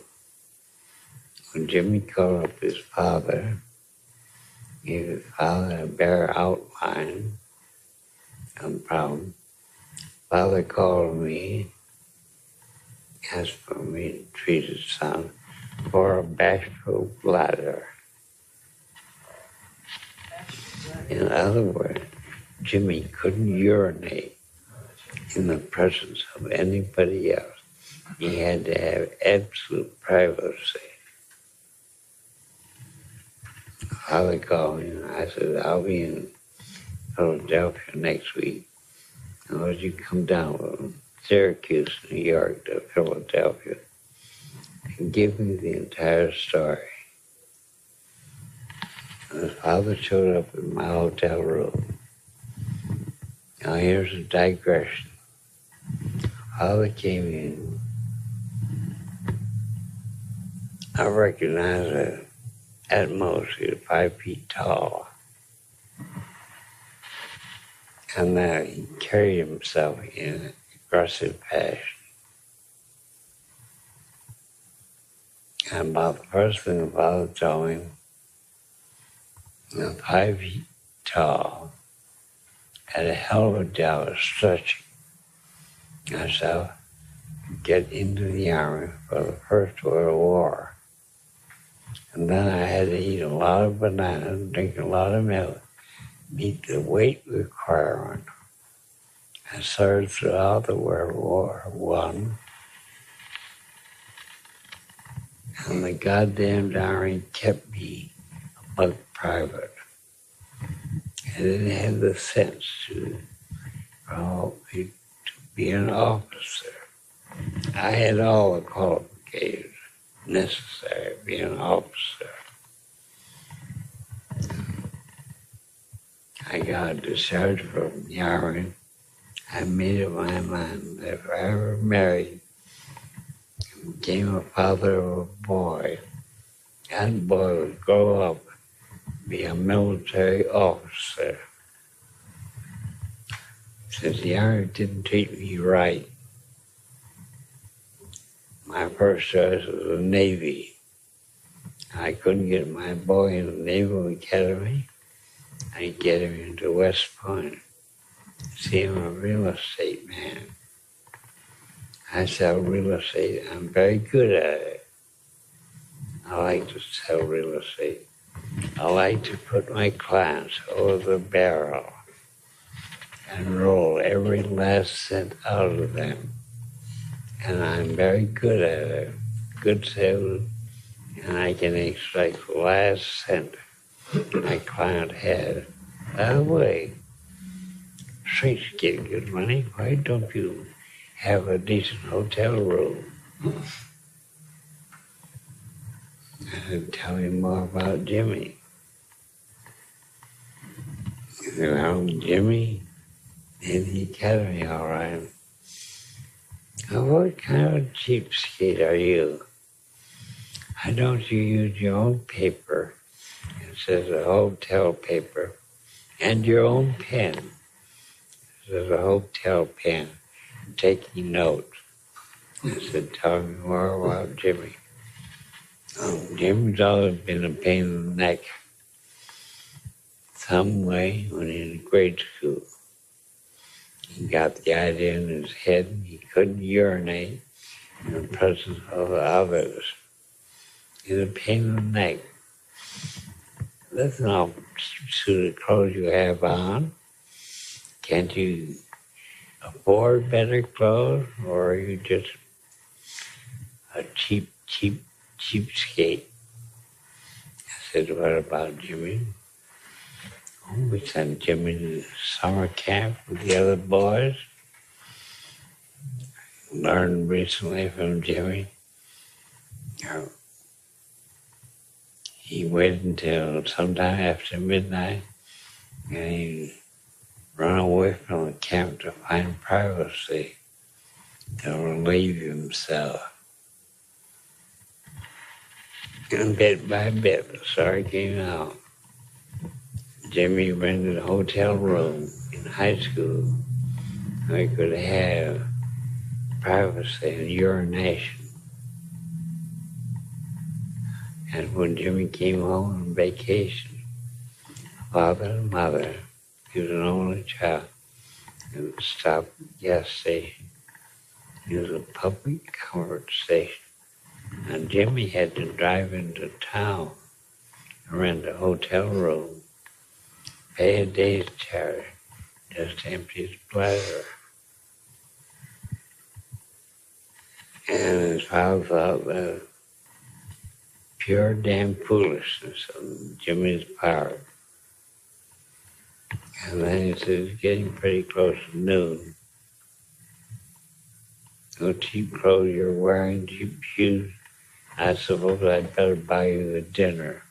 When Jimmy called up his father, gave his father a bare outline of the problem. Father called me, asked for me to treat his son for a bashful bladder. In other words, Jimmy couldn't urinate in the presence of anybody else. He had to have absolute privacy. Father called me and I said, I'll be in Philadelphia next week. And would you come down from Syracuse, New York to Philadelphia and give me the entire story? And his father showed up in my hotel room. Now here's a digression. Father came in. I recognized that at most he was 5 feet tall. And that he carried himself in an aggressive fashion. And about the first thing the father told him, 5 feet tall, had a hell of a job of stretching myself to get into the Army for the First World War. And then I had to eat a lot of bananas, drink a lot of milk, meet the weight requirement. I served throughout the World War I. And the goddamn Army kept me a buck private. I didn't have the sense to be an officer. I had all the qualifications necessary to be an officer. I got discharged from the Army. I made up my mind that if I ever married and became a father of a boy, that boy would grow up and be a military officer. Since the Army didn't treat me right, my first choice was the Navy. I couldn't get my boy in the Naval Academy. I get him into West Point. See, I'm a real estate man. I sell real estate. I'm very good at it. I like to sell real estate. I like to put my clients over the barrel and roll every last cent out of them. And I'm very good at it. Good salesman. And I can extract the last cent my client had. By the way, streets get good money. Why don't you have a decent hotel room? I said, tell me more about Jimmy. He said, oh, Jimmy? And he cut me all right. Oh, what kind of cheapskate are you? Why don't you use your own paper? It says a hotel paper. And your own pen. It says a hotel pen. Taking notes. I said, tell me more about Jimmy. Oh, Jimmy's always been a pain in the neck. Some way when he was in grade school. He got the idea in his head and he couldn't urinate in the presence of others. He's a pain in the neck. That's not suit of clothes you have on. Can't you afford better clothes, or are you just a cheapskate? I said, what about Jimmy? Oh, we sent Jimmy to summer camp with the other boys. Learned recently from Jimmy. He waited until sometime after midnight and he run away from the camp to find privacy, to relieve himself. And bit by bit, the story came out. Jimmy rented a hotel room in high school so he could have privacy and urination. And when Jimmy came home on vacation, father and mother, he was an only child, and stopped at the gas station. It was a public comfort station. And Jimmy had to drive into town and rent a hotel room, pay a day's charge, just to empty his bladder. And his father thought that pure damn foolishness on Jimmy's part. And then he said, it's getting pretty close to noon. No cheap clothes you're wearing, cheap shoes. I suppose I'd better buy you a dinner.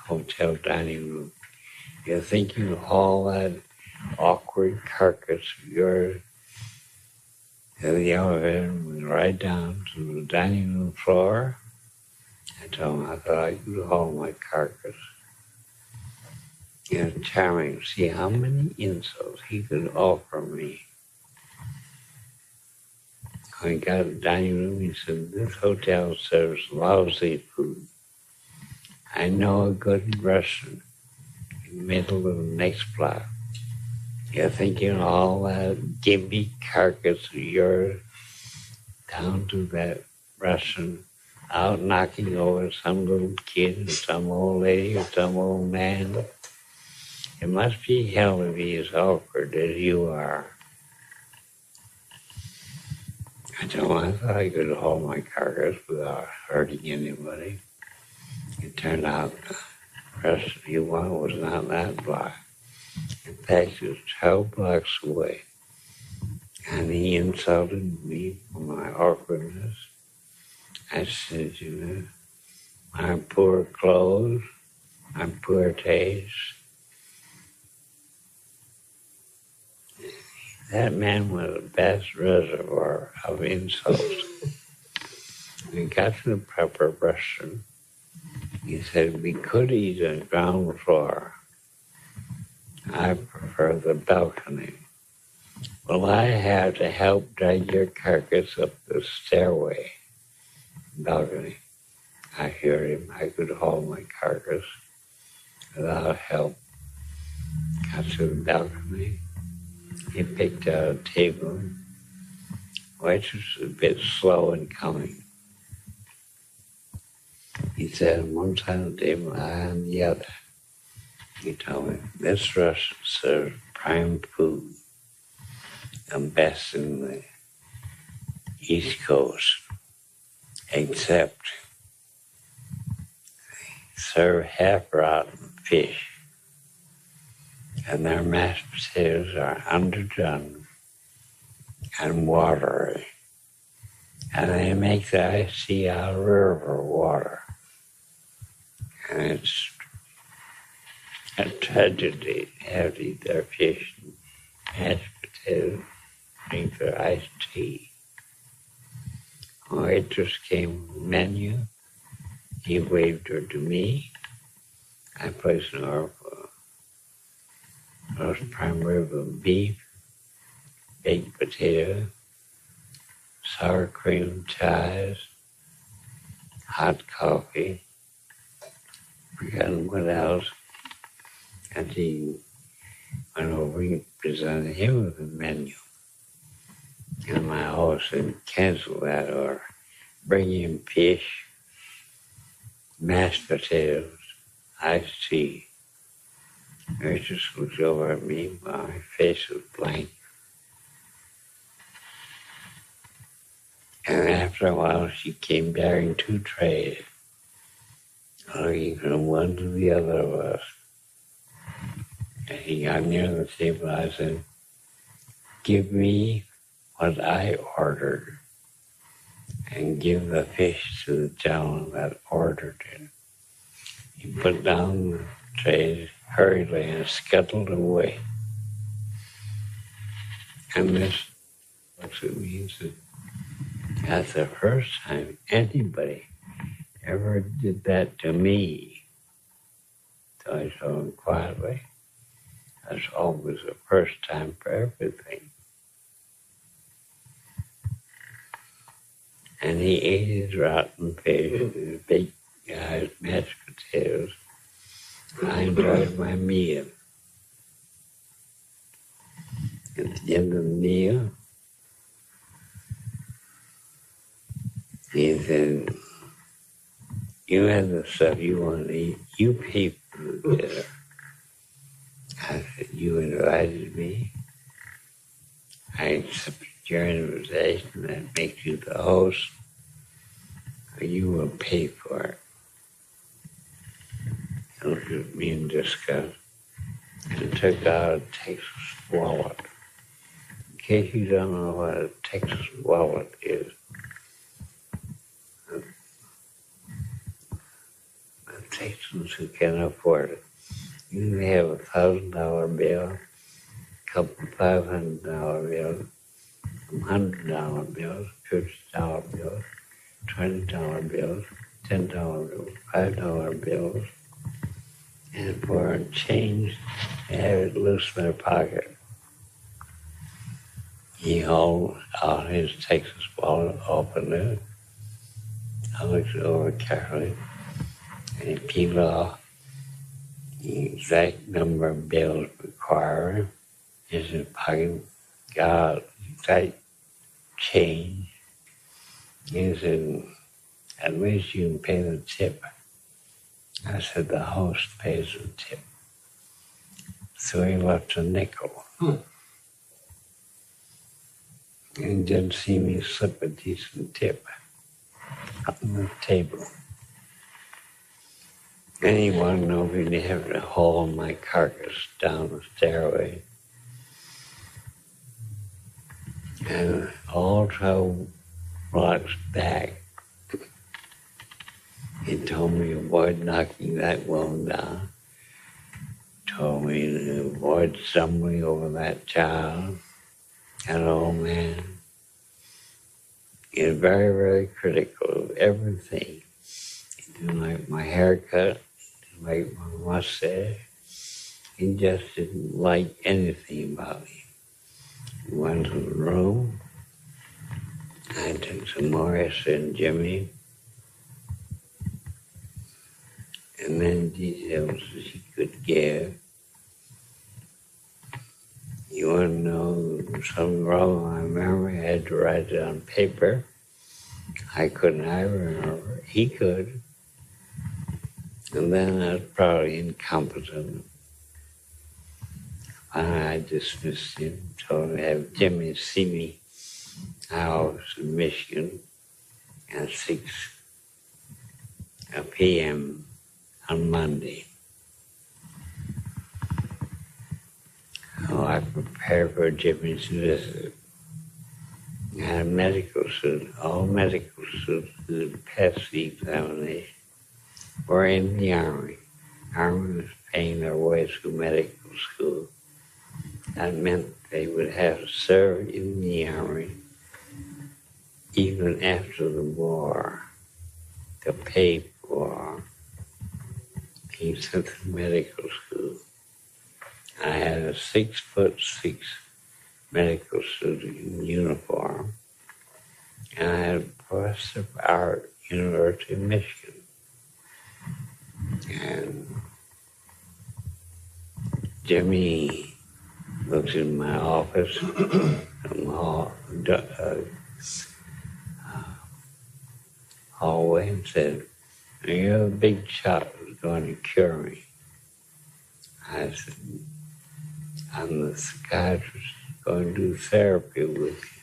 Hotel dining room. You think you haul that awkward carcass of yours to the elevator and went right down to the dining room floor? I told him I thought I could haul my carcass. It was charming to see how many insults he could offer me. When he got to the dining room, he said, this hotel serves lousy food. I know a good restaurant in the middle of the next block. You're thinking all that gimpy carcass of yours down to that restaurant, out knocking over some little kid or some old lady or some old man. It must be hell to be as awkward as you are. I told him I thought I could haul my carcass without hurting anybody. It turned out the restaurant he wanted was not that block. In fact, it was 12 blocks away. And he insulted me for my awkwardness. I said, you know, my poor clothes, my poor taste. That man was the best reservoir of insults. We got to the proper restaurant. He said, we could eat on the ground floor. I prefer the balcony. Well, I have to help drag your carcass up the stairway. Balcony. I heard him. I could haul my carcass without help. Got to the balcony. He picked out a table, which was a bit slow in coming. He said, on one side of the table, I on the other. He told me, this restaurant serves prime food, the best in the East Coast, except they serve half-rotten fish, and their mashed potatoes are underdone and watery, and they make the iced tea out of river water. And it's a tragedy having their fish and mashed potatoes, drink their iced tea. A waitress came with a menu. He waved her to me. I placed an order for roast prime rib of beef, baked potato, sour cream chives, hot coffee, forgotten what else. And he went over and presented him with a menu. And my host said, cancel that order. Bring him fish, mashed potatoes, iced tea. I just looked over at me, my face was blank. And after a while, she came bearing 2 trays, looking from one to the other of us. And he got near the table. I said, give me what I ordered, and give the fish to the gentleman that ordered it. He put down the trays hurriedly and scuttled away. And this looks at me and said, that's the first time anybody ever did that to me. So I told him quietly, that's always the first time for everything. And he ate his rotten fish, his baked mashed potatoes. I enjoyed my meal. At the end of the meal, he said, you have the stuff you want to eat. You pay for the dinner. I said, you invited me. I accepted your invitation. That makes you the host. You will pay for it. He looked at me in disgust and took out a Texas wallet. In case you don't know what a Texas wallet is, the Texans who can afford it usually have $1,000 bill, a couple $500 bills, some $100 bills, $50 bills, $20 bills, $10 bills, $5 bills, and for a change, they have it loose in their pocket. He hauled out his Texas wallet, opened it. I looked it over carefully, and he peeled off the exact number of bills required in his pocket, got out the exact change. He said, at least you can pay the tip. I said, the host pays the tip. So he left a nickel. And he didn't see me slip a decent tip on the table. And he wanted to know if he'd have to haul my carcass down the stairway. And all 12 blocks back, he told me to avoid knocking that woman down. Told me to avoid stumbling over that child, that old man. He was very, very critical of everything. He didn't like my haircut, he didn't like my mustache. He just didn't like anything about me. He went to the room. I took some Morris and Jimmy, and then details that he could give. You want to know something wrong with my memory? I had to write it on paper. I couldn't, I remember. He could. And then I was probably incompetent. I dismissed him, told him to have Jimmy see me. I was in Michigan at 6 p.m. on Monday. So I prepared for Jimmy's visit. I had a medical student, all medical students who passed the examination. were in the Army. Army was paying their way through medical school. That meant they would have to serve in the Army even after the war, the paid war. He sent to medical school. I had a 6'6" medical student in uniform, and I had a professor of art, University of Michigan. And Jimmy looked in my office from the hallway and said, "You have a big shot who's going to cure me." I said, "I'm the psychiatrist going to do therapy with you."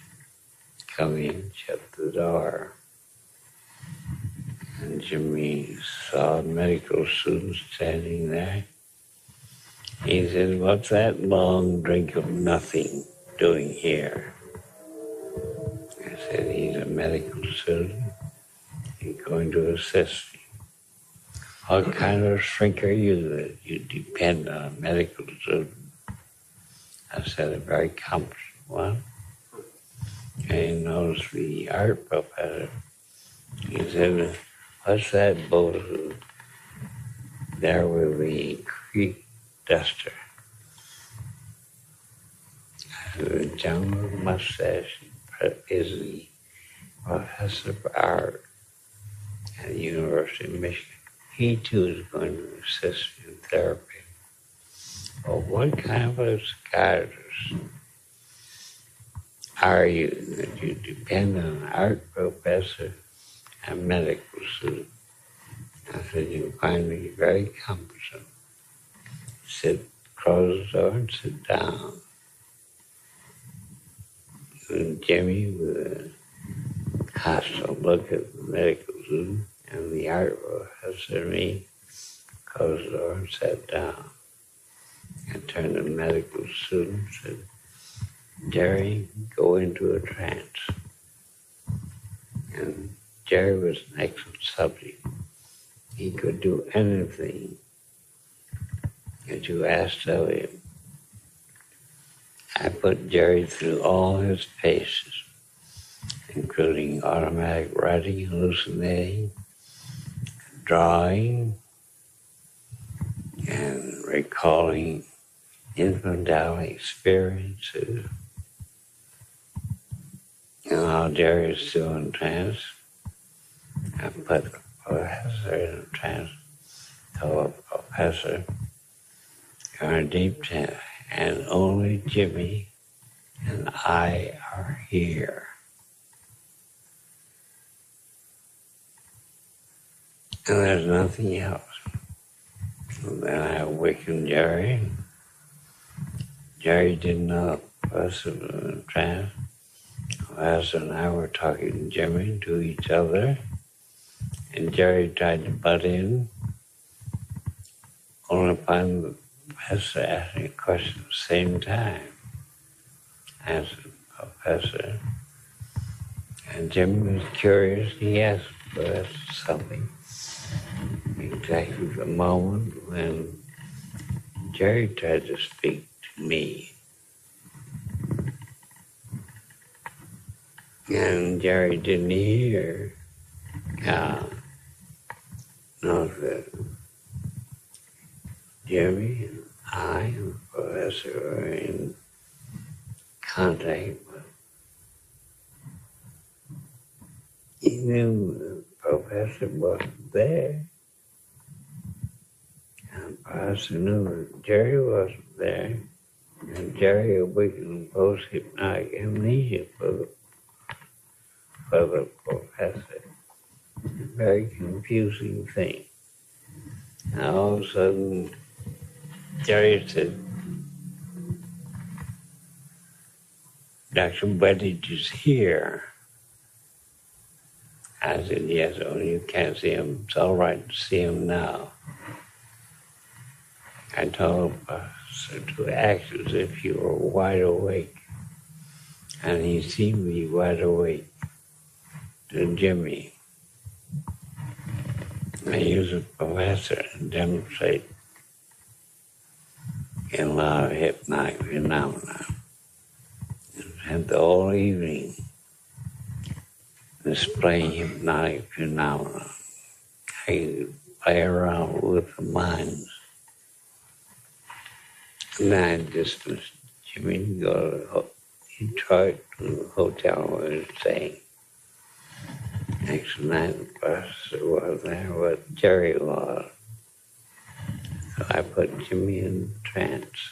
Come in, shut the door. And Jimmy saw a medical student standing there. He said, "What's that long drink of nothing doing here?" I said, "He's a medical student. He's going to assist me." "What kind of shrink are you that you depend on a medical student?" I said, "A very competent one." And he knows the art professor. He said, "What's that boat there with the creek duster?" I said, "The gentleman with the mustache is the professor of art at the University of Michigan. He too is going to assist me in therapy." "Well, what kind of a psychiatrist are you that you depend on an art professor and medical student?" I said, "You find me very competent. Close the door and sit down." And Jimmy, with a hostile look at the medical student and the art professor and me, closed the door and sat down. I turned to the medical student and said, "Jerry, go into a trance." And Jerry was an excellent subject. He could do anything that you asked of him. I put Jerry through all his paces, including automatic writing, hallucinating, drawing, and recalling infantile experiences. And while Jerry was still in trance, I put the professor in a trance, told the professor, "You're in a deep trance, and only Jimmy and I are here." And there's nothing else. And then I awakened Jerry. Jerry didn't know the professor was in a trance. The professor and I were talking to Jimmy, to each other, and Jerry tried to butt in, only upon the professor asking a question at the same time. I answered the professor, and Jimmy was curious. He asked the professor something. Exactly the moment when Jerry tried to speak to me. And Jerry didn't hear. No, that Jimmy and I and the professor were in contact, but he knew the professor wasn't there. And the professor knew that Jerry wasn't there. And Jerry awakened post-hypnotic amnesia for the professor. A very confusing thing. And all of a sudden, Jerry said, "Dr. Buddage is here." I said, "Yes, only you can't see him. It's all right to see him now." I told the professor to act as if you were wide awake. And he seemed to be wide awake to Jimmy. I use a professor to demonstrate in a lot of hypnotic phenomena. I spent the whole evening displaying hypnotic phenomena. I could play around with the minds. And then I dismissed Jimmy to go to Detroit to the hotel where we were staying. Next night, the professor was there, but Jerry was. So I put Jimmy in trance.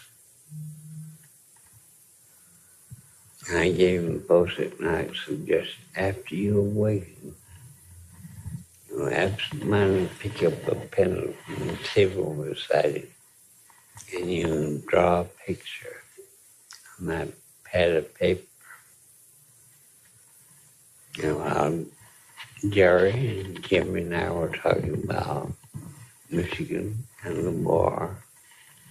And I gave him post-hypnotic suggestion. After you awaken, you absentmindedly pick up a pen from the table beside you, and you draw a picture on that pad of paper. And while Jerry and Jimmy and I were talking about Michigan and the war,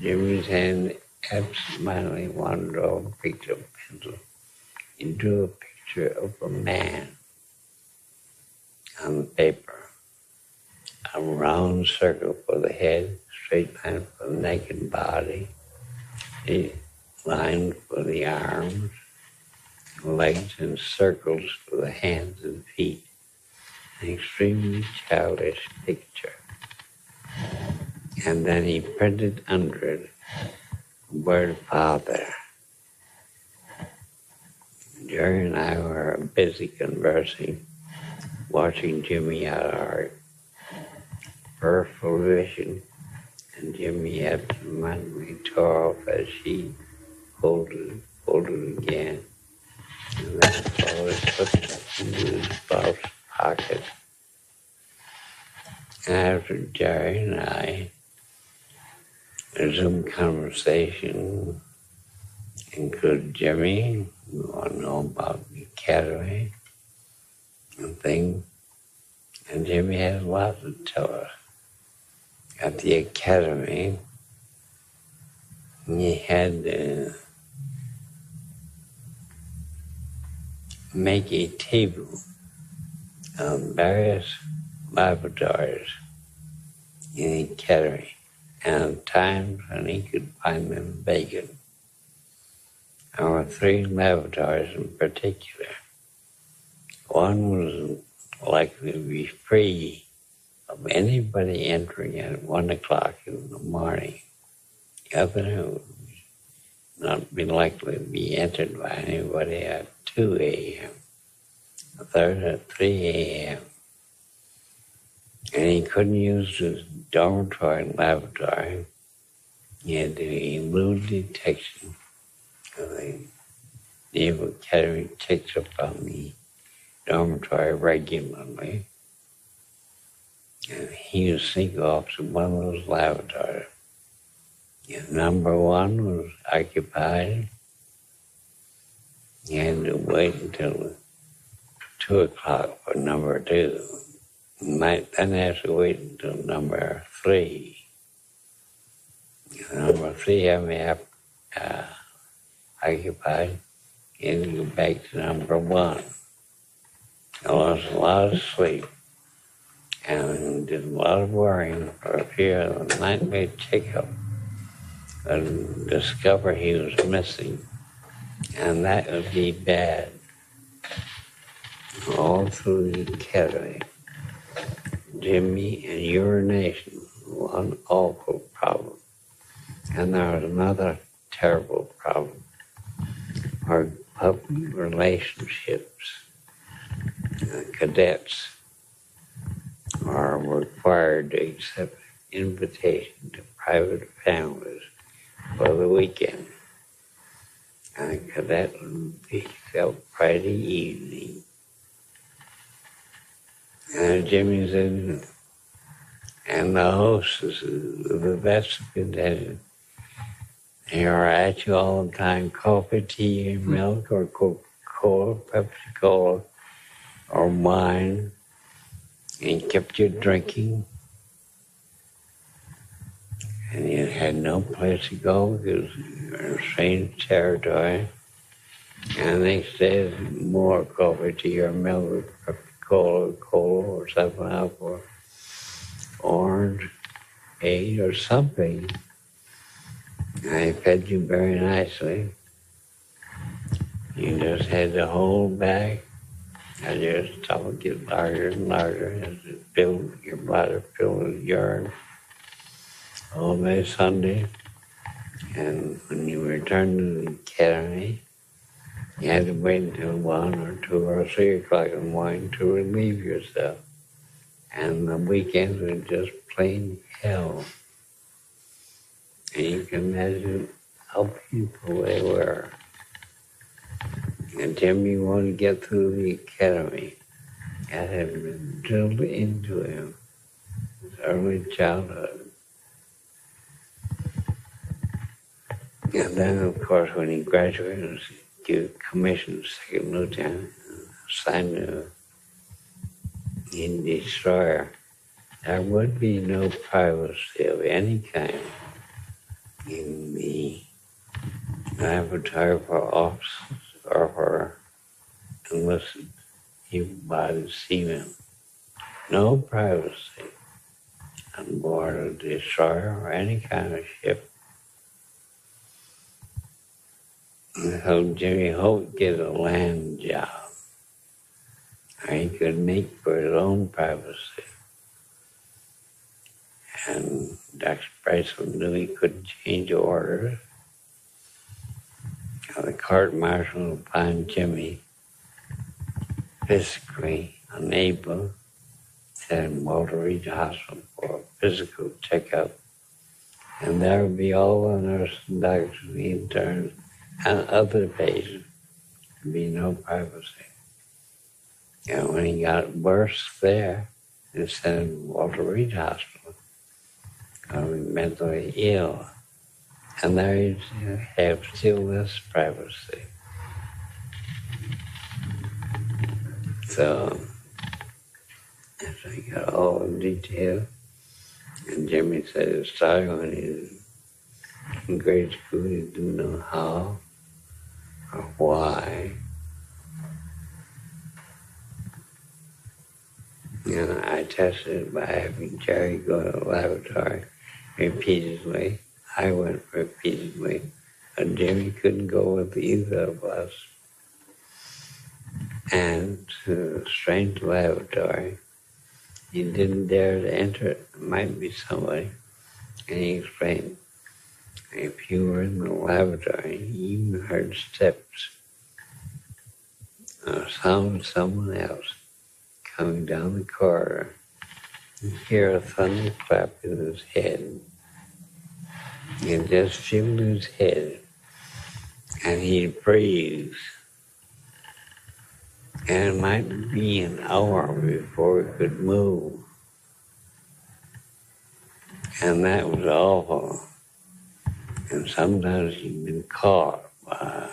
Jimmy's hand absentmindedly wandered over, picked up a pencil, and drew a picture of a man on the paper. A round circle for the head, straight line for the neck and body, a line for the arms, legs, and circles for the hands and feet. An extremely childish picture. And then he printed under it the word father. Jerry and I were busy conversing, watching Jimmy out of our peripheral vision, and Jimmy absentmindedly tore off a sheet, folded again, and then folded, put it into his blouse pocket. And after Jerry and I resumed conversation, included Jimmy, we want to know about the academy and things, and Jimmy has a lot to tell us. At the academy, he had to make a table of various laboratories in the academy, and times when he could find them vacant. There were 3 laboratories in particular. One was likely to be free of anybody entering at 1 o'clock in the morning. The other would not be likely to be entered by anybody at 2 a.m. The third at 3 a.m. And he couldn't use his dormitory laboratory. He had to elude detection. The Naval Academy checks up on the dormitory regularly. And he would sneak off to one of those laboratories. And number 1 was occupied. He had to wait until 2 o'clock for number 2. He might then have to wait until number 3. Number 3 having occupied, he had to go back to number 1. He lost a lot of sleep and did a lot of worrying for a fear of a nightmare checkup and discover he was missing. And that would be bad. All through the academy, Jimmy and urination, one awful problem. And there was another terrible problem. Our public relationships. Cadets are required to accept invitation to private families for the weekend. And a cadet would be out Friday evening. And Jimmy's in, and the hostess is the best of contention. They are at you all the time, coffee, tea, milk, or Coca-Cola, Pepsi-Cola, or wine, and kept you drinking. And you had no place to go because you were in strange territory. And the next day, more coffee, tea, or milk, or Pepsi-Cola, or cola, or something else. orange, egg, or something. I fed you very nicely. You just had to hold back, and your stomach get larger and larger as it filled, your bladder filled with urine all day Sunday. And when you returned to the academy, you had to wait until 1 or 2 or 3 o'clock in the morning to relieve yourself. And the weekends were just plain hell. And you can imagine how painful they were. And Jimmy wanted to get through the academy. That had been drilled into him his early childhood. And then, of course, when he graduated, he was commissioned second lieutenant, assigned to a destroyer. There would be no privacy of any kind in the laboratory for officers or for enlisted able-bodied seamen. No privacy on board a destroyer or any kind of ship. So Jimmy hoped to get a land job, or he could make for his own privacy. And Dr. Bryson knew he couldn't change orders. The court-martial would find Jimmy physically unable to send Walter Reed Hospital for a physical checkup. And there would be all the nurses and doctors and interns and other patients. There'd be no privacy. And when he got worse there, they sent him to Walter Reed Hospital. Mentally ill, and there you have still less privacy. So, as I got all the detail, and Jimmy said it started when he was in grade school, he didn't know how or why. And I tested it by having Jerry go to the laboratory repeatedly. I went repeatedly, and Jimmy couldn't go with either of us. And to the strange laboratory, he didn't dare to enter it. It might be somebody. And he explained, if you were in the laboratory, you even heard steps or sound of someone else coming down the corridor. You hear a thunderclap in his head. It just filled his head. And he'd breathe. And it might be an hour before he could move. And that was awful. And sometimes he'd been caught by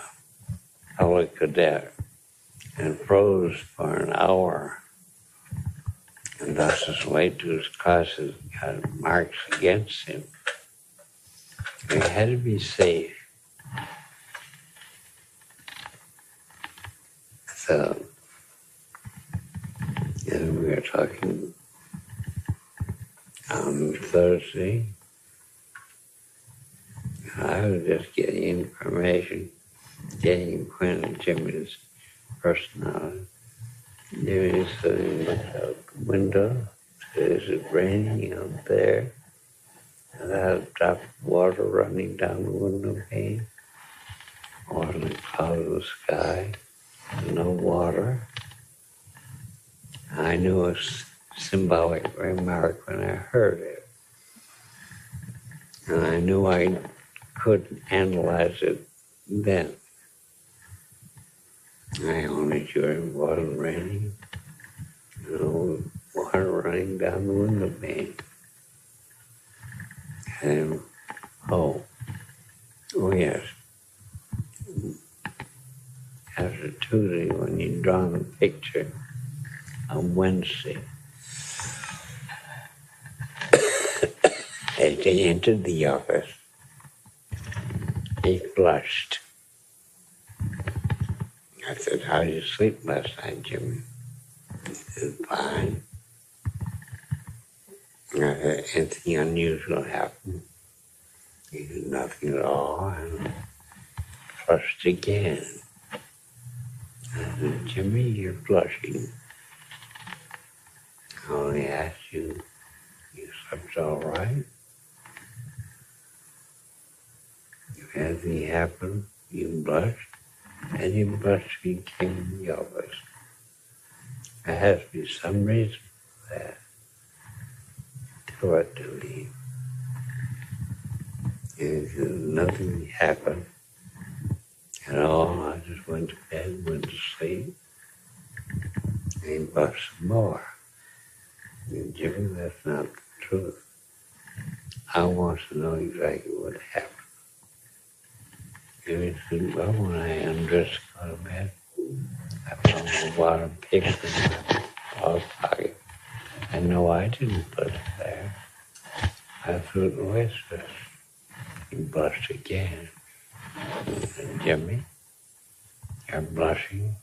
a fellow cadet and froze for an hour. And thus his way to his classes got marks against him. He had to be safe. So, and we were talking on Thursday. I was just getting information, getting acquainted with Jimmy's personality. Jimmy sitting out the window. Is it raining out there? And I had a drop of water running down the window pane. Or the cloud of the sky. No water. I knew a symbolic remark when I heard it. And I knew I couldn't analyze it then. I only sure it wasn't raining. No water running down the window pane. And, oh yes. After Tuesday, when you draw the picture on Wednesday, as they entered the office, he flushed. I said, how did you sleep last night, Jimmy? He said, fine. Anything unusual happened? He did nothing at all, and flushed again. I said, Jimmy, you're blushing. I only asked you, you slept all right? If anything happened, you blushed, and you blushed when you came in the office. There has to be some reason for that. Tell it to me. And nothing happened at all. I just went to bed, went to sleep, and he blushed some more. And Jimmy, that's not the truth. I want to know exactly what happened. And he said, well, when I undressed to go to bed, I found a water pick in my pocket. I know I didn't put it there. I threw it in the wastebasket. He blushed again. He said, Jimmy, you're blushing.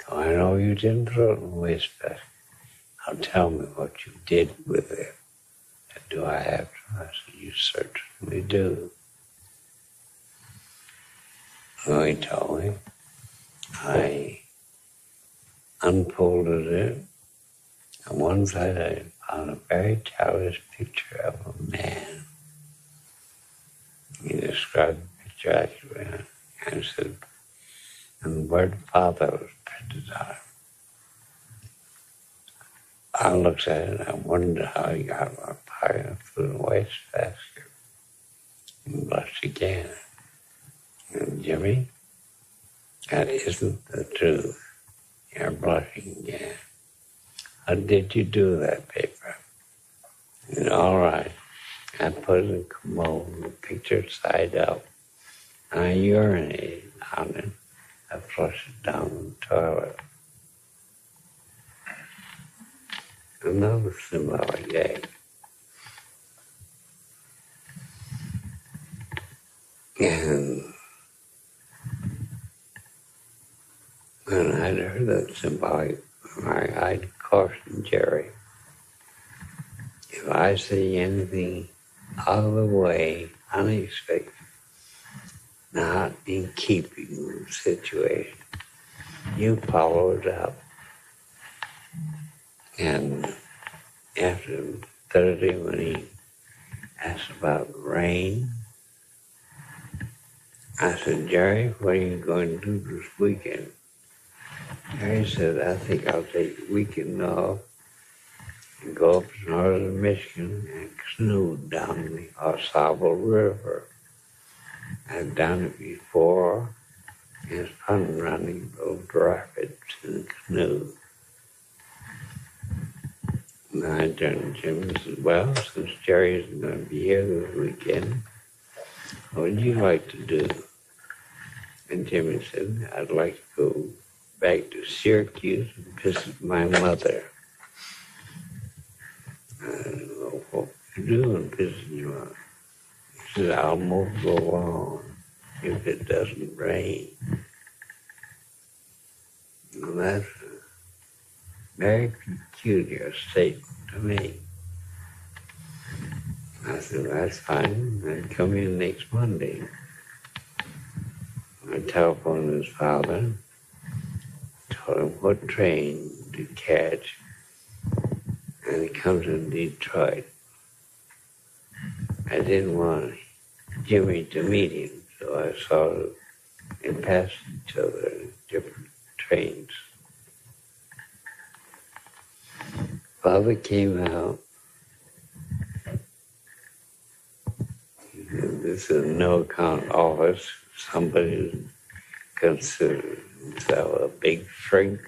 So I know you didn't throw it in the wastebasket. Now tell me what you did with it. And do I have to? I said, you certainly do. So he told me. I unfolded it. On one side, I found a very childish picture of a man. He described the picture accurately and said, and the word father was printed on it. I looked at it and I wondered how he got my pocket and threw it in the wastebasket. And blushed again. And Jimmy, that isn't the truth. You're blushing again. How did you do that paper? And all right. I put it in the commode, the picture side up. And I urinated on it. I flushed it down the toilet. Another symbolic day. And when I'd heard that symbolic, I'd cautioned Jerry, if I see anything out of the way, unexpected, not in keeping with the situation, you follow it up. And after Thursday, when he asked about rain, I said, Jerry, what are you going to do this weekend? Jerry said, I think I'll take the weekend off and go up to northern Michigan and canoe down the Osable River. I've done it before. It's fun running those rapids in a canoe. And I turned to Jim and said, well, since Jerry isn't going to be here this weekend, what would you like to do? And Jimmy said, I'd like to go back to Syracuse and visit my mother. I said, well, what would you do in visiting your mother? He said, I'll mow the lawn if it doesn't rain. And that's a very peculiar statement to me. I said, that's fine. I'd come in next Monday. I telephoned his father, told him what train to catch, and he comes in Detroit. I didn't want Jimmy to meet him, so I saw them pass each other in different trains. Father came out. This is a no-account office. Somebody considered himself a big freak.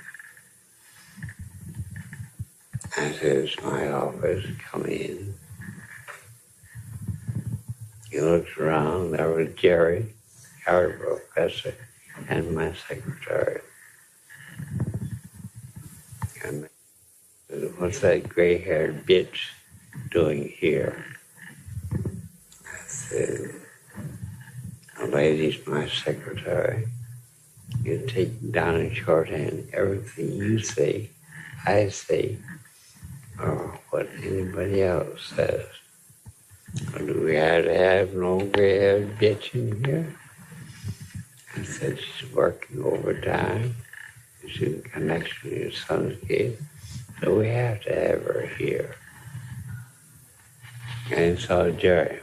I said, it's my office, come in. He looks around, there was Jerry, our professor, and my secretary. And I said, what's that gray-haired bitch doing here? I said, the lady's my secretary. You take down in shorthand everything you say, I say, or what anybody else says. Or do we have to have an old gray-haired bitch in here? I said, she's working overtime. She's in connection with your son's case. So we have to have her here. And so, Jerry,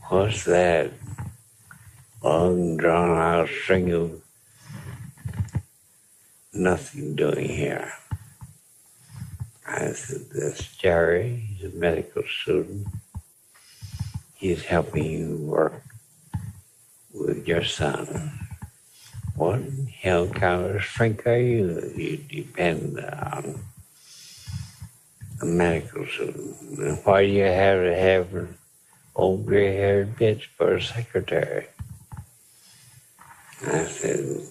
what's that long drawn-out string of nothing doing here? I said, this Jerry, he's a medical student. He's helping you work with your son. What in hell kind of shrink are you? You depend on a medical student. And why do you have to have an old gray-haired bitch for a secretary? I said,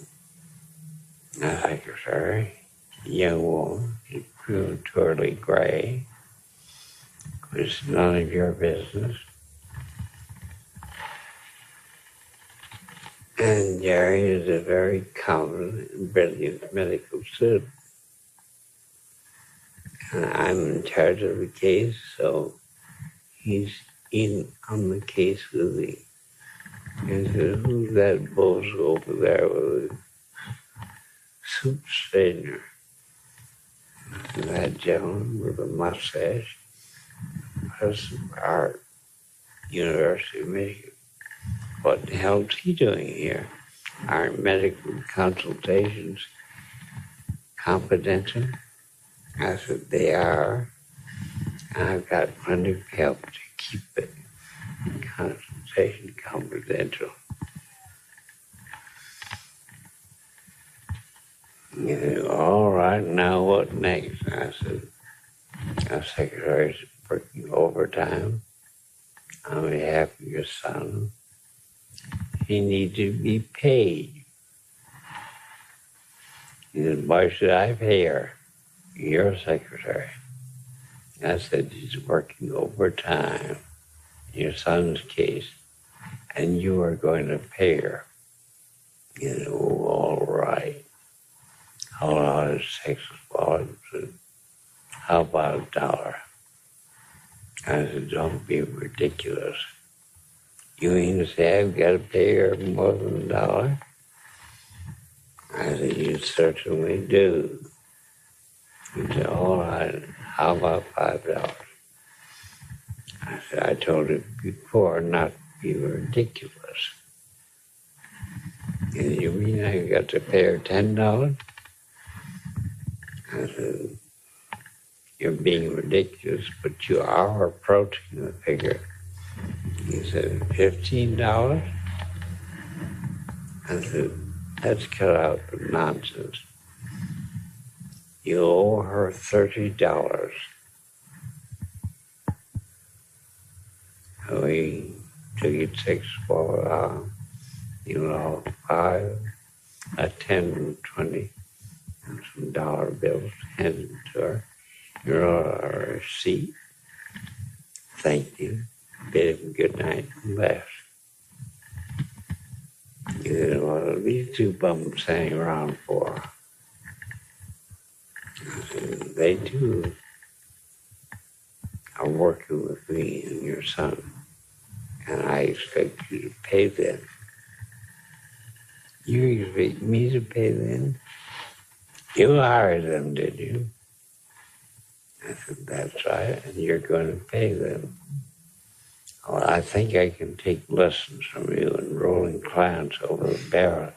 a secretary, a young woman, she's prematurely gray, which is none of your business. And Jerry is a very competent and brilliant medical student. And I'm in charge of the case, so he's in on the case with me. He said, who's that bozo over there with a soup strainer? That gentleman with a mustache, professor of art, University of Michigan. What the hell is he doing here? Aren't medical consultations confidential? I said, they are. And I've got plenty of help to keep the consultation confidential. He said, all right, now what next? I said, our secretary's working overtime on behalf of your son. He needs to be paid. He said, why should I pay her? You're a secretary. I said, she's working overtime in your son's case, and you are going to pay her. He said, oh, all right. Hold on his Texas wallet and said, how about $1? I said, don't be ridiculous. You mean to say I've got to pay her more than $1? I said, you certainly do. He said, all right, how about $5? I said, I told you before not to be ridiculous. And you mean I got to pay her $10? I said, you're being ridiculous, but you are approaching the figure. He said, $15? I said, let's cut out the nonsense. You owe her $30. We took it 6 for, $5, a 10, 20, and some dollar bills handed to her. You wrote her a receipt. Thank you. Bid him good night and left. He said, what are these two bums hanging around for? I said, they too are working with me and your son, and I expect you to pay them. You expect me to pay them? You hired them, did you? I said, that's right, and you're going to pay them. Well, I think I can take lessons from you in rolling clients over the barrel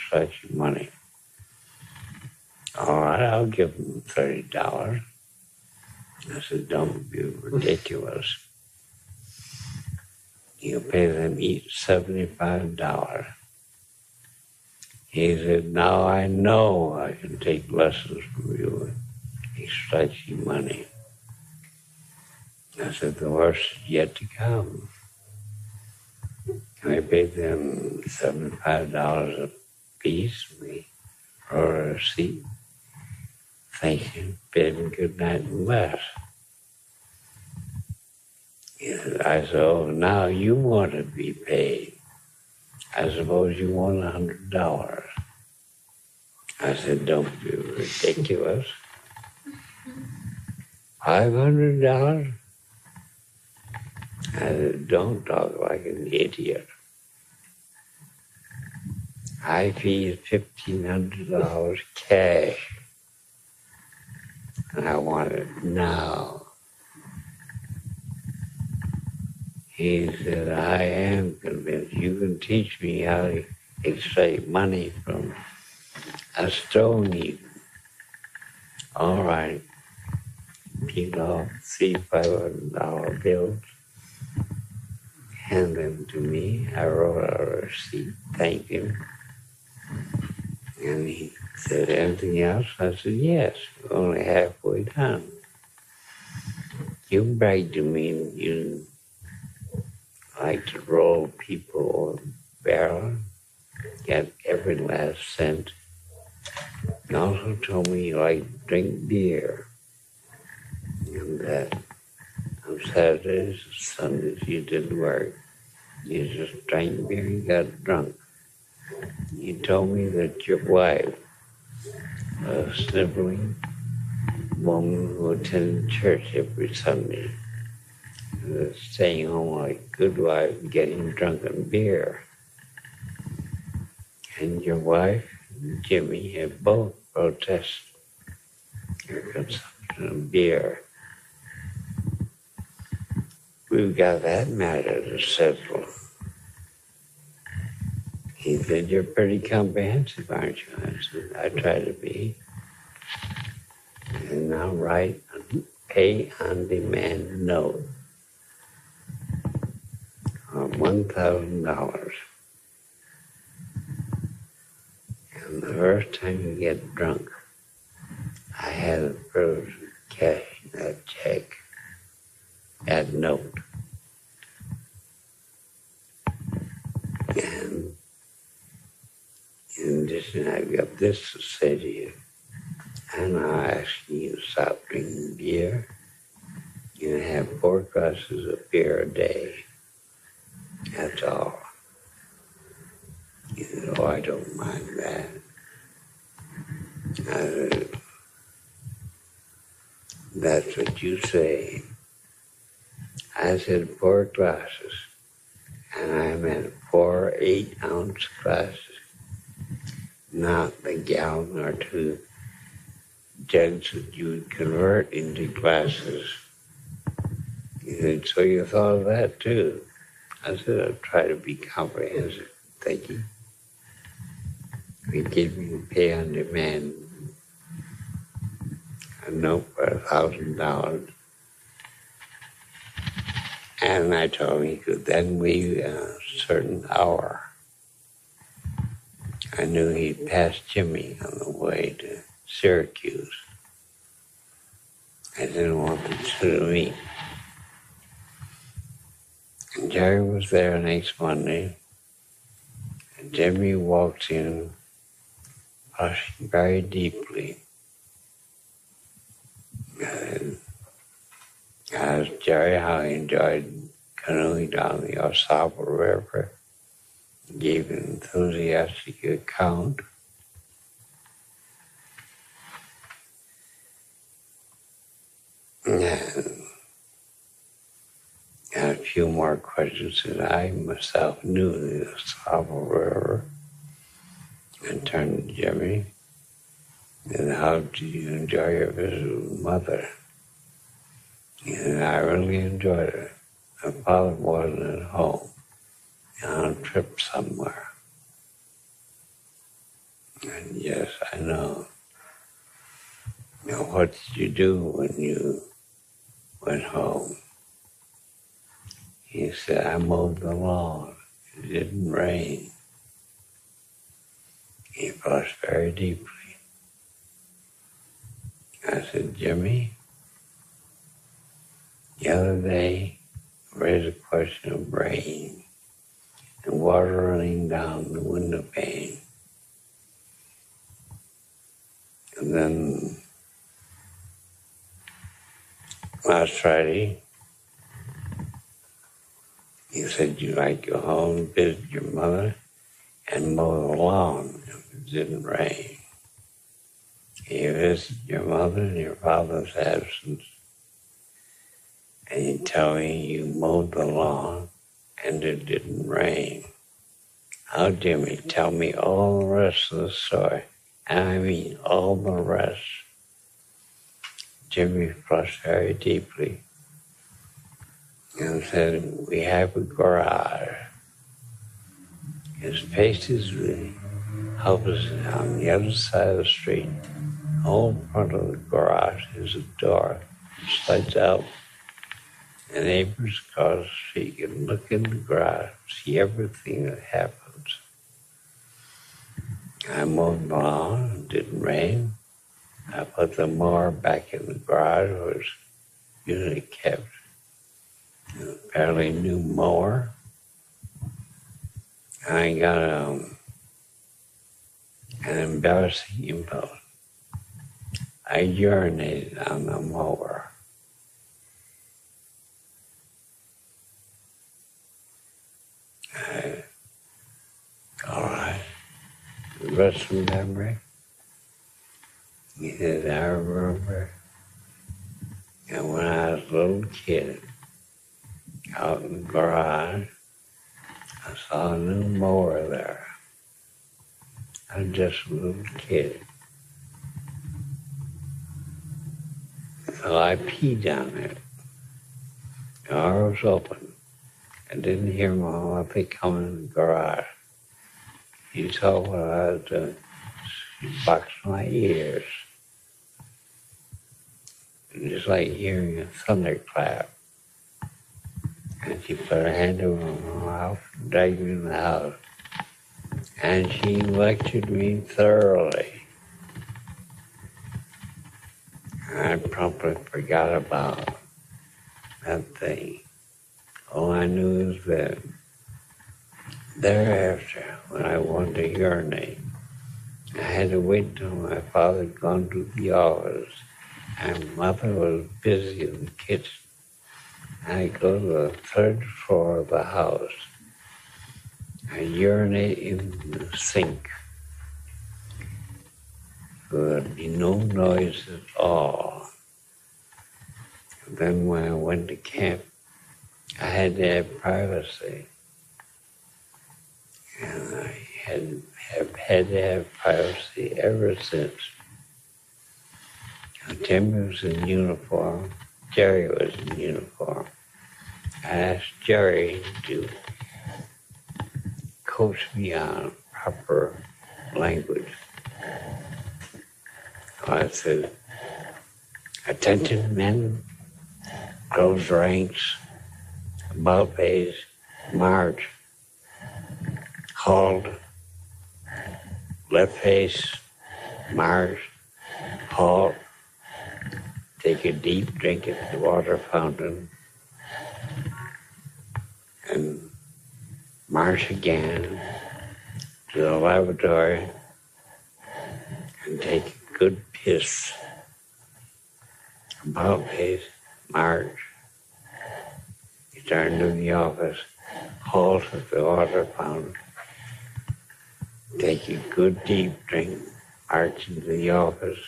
for such money. All right, I'll give them $30. I said, don't be ridiculous. You pay them each $75. He said, now I know I can take lessons from you and extract you money. I said, the worst is yet to come. I paid them $75 a piece. We wrote a receipt. Thank you. Bid him good night and left. I said, oh, now you want to be paid. I suppose you want $100. I said, don't be ridiculous. $500? I said, don't talk like an idiot. I paid $1,500 cash. And I want it now. He said, I am convinced you can teach me how to extract money from a stone heap. All right. Peel off $500 bills. Hand them to me. I wrote out a receipt. Thank him. And he said, anything else? I said, yes. We're only halfway done. You bragged to me you like to roll people on barrel, get every last cent. You also told me you like to drink beer. And that on Saturdays and Sundays you didn't work. You just drank beer and got drunk. You told me that your wife, a sniveling woman who attended church every Sunday, was staying home like a good wife and getting drunk on beer. And your wife and Jimmy have both protested your consumption of beer. We've got that matter to settle. He said, you're pretty comprehensive, aren't you? I said, I try to be. And now write a pay-on-demand note of $1,000. And the first time you get drunk, I had the privilege of cashing that check, that note. And in addition, I've got this to say to you. I'm not asking you to stop drinking beer. You can have 4 glasses of beer a day. That's all. You know, I don't mind that. That's what you say. I said 4 glasses, and I meant 4 8-ounce glasses, not the gallon or 2 jugs that you would convert into glasses. He said, so you thought of that too? I said, I'll try to be comprehensive. Thank you. He gave me a pay on demand, a note for $1,000. And I told him he could then leave a certain hour. I knew he'd pass Jimmy on the way to Syracuse. I didn't want the two to meet. And Jerry was there next Monday, and Jimmy walked in, blushing very deeply. And I asked Jerry how he enjoyed canoeing down the Osable River. He gave an enthusiastic account. And had a few more questions that I myself knew the Osable River. And turned to Jimmy. And how did you enjoy your visit with Mother? And I really enjoyed it. My father wasn't at home, on a trip somewhere. And yes, I know. Now, what did you do when you went home? He said, I mowed the lawn. It didn't rain. He blushed very deeply. I said, Jimmy, the other day, I raised a question of rain and water running down the window pane. And then last Friday, you said you'd like to go home and visit your mother and mow the lawn if it didn't rain. You visited your mother in your father's absence and you tell me you mowed the lawn and it didn't rain. Oh, Jimmy, tell me all the rest of the story. And I mean all the rest. Jimmy flushed very deeply and said, we have a garage. His face is really opposite on the other side of the street. All in front of the garage is a door. It slides out. And neighbors across the street can look in the garage, see everything that happens. I mowed the lawn, it didn't rain. I put the mower back in the garage, which usually kept. A fairly new mower. I got an embarrassing impulse. I urinated on the mower. All right. The rest of the memory. He said, I remember. And when I was a little kid, out in the garage, I saw a new mower there. I was just a little kid. So I peed on it. The door was open. I didn't hear my mother come in the garage. She saw what I was doing. She boxed my ears. Just like hearing a thunderclap. And she put her hand over my mouth and dragged me in the house. And she lectured me thoroughly. I promptly forgot about that thing. All I knew is that thereafter, when I wanted to urinate, I had to wait until my father had gone to the office and mother was busy in the kitchen. I'd go to the third floor of the house. I'd urinate in the sink. So there'd be no noise at all. And then when I went to camp, I had to have privacy. And I had to have privacy ever since. Tim was in uniform. Jerry was in uniform. I asked Jerry to coach me on proper language. I said, attention men, close ranks, about face, march, hold, left face, march, halt, take a deep drink at the water fountain, and march again to the lavatory and take a good piss. About face, march. Return to the office, halt at the water fountain, take a good deep drink, march into the office.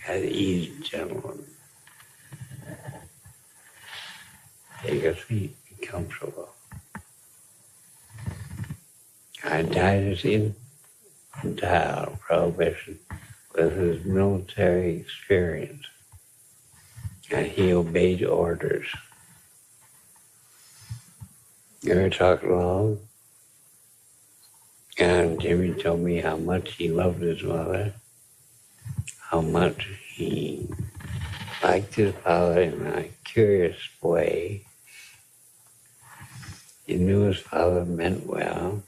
At ease, gentlemen. Take a seat, be comfortable. I died as infantile prohibition with his military experience, and he obeyed orders. You ever talk long? And Jimmy told me how much he loved his mother, how much he liked his father in a curious way. He knew his father meant well.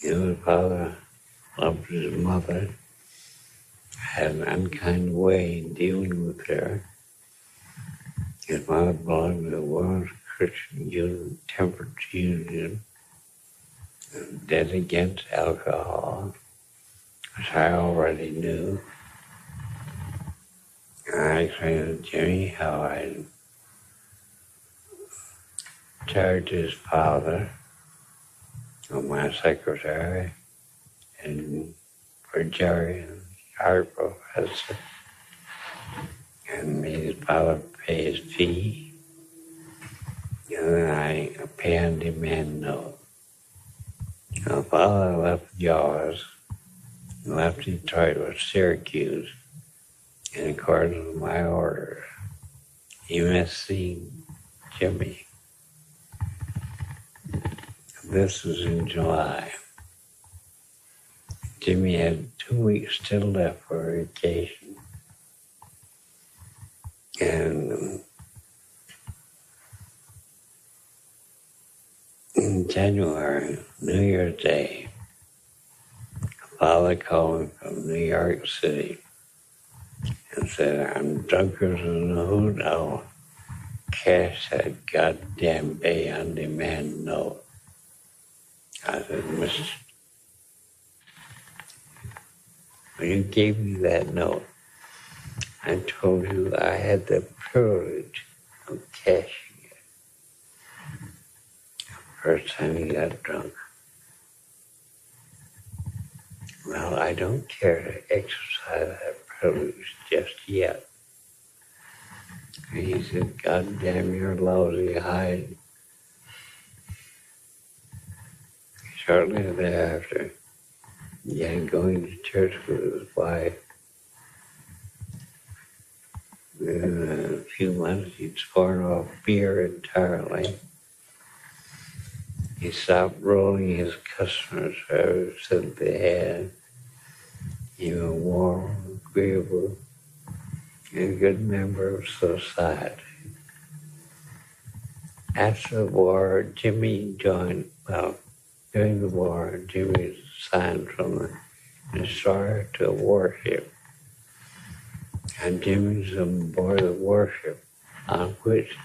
He knew his father loved his mother, had an unkind way in dealing with her. His mother belonged to the World Christian Union, Temperance Union, dead against alcohol, which I already knew. I explained to Jimmy how I charged his father of my secretary and for Jerry, and art professor, and made his father pay his fee, and then I pay on demand note. My father left Jaws and left Detroit with Syracuse in accordance with my orders. He missed seeing Jimmy. This was in July. Jimmy had 2 weeks still left for vacation. And in January, New Year's Day, Father called me from New York City and said, I'm drunker than a hoot owl. Cash that goddamn pay on demand note. I said, Mister, when you gave me that note, I told you I had the privilege of cashing it. First time he got drunk. Well, I don't care to exercise that privilege just yet. And he said, God damn your lousy hide. Shortly thereafter, he began going to church with his wife. In a few months, he'd sworn off beer entirely. He stopped rolling his customers for every cent they had. He was a warm, agreeable, and good member of society. After the war, Jimmy joined, during the war, Jimmy was assigned from the destroyer to a warship. And Jimmy was on board the warship on which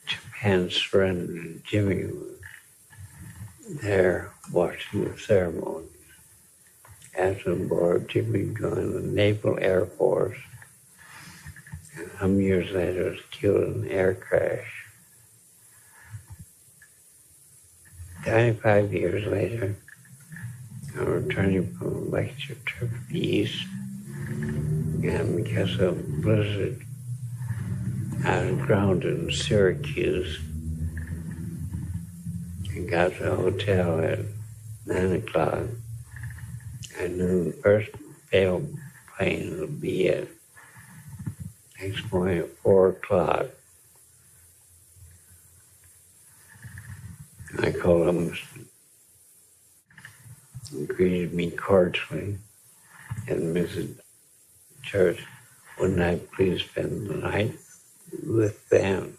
Japan surrendered. Jimmy was there watching the ceremonies. After the war, Jimmy joined the Naval Air Force, and some years later was killed in an air crash. 25 years later, I'm returning from a lecture trip to the east, and because of a blizzard, I was grounded in Syracuse and got to the hotel at 9 o'clock. I knew the first failed plane would be at next morning at 4 o'clock. I called him and greeted me cordially and Mrs. Church, wouldn't I please spend the night with them?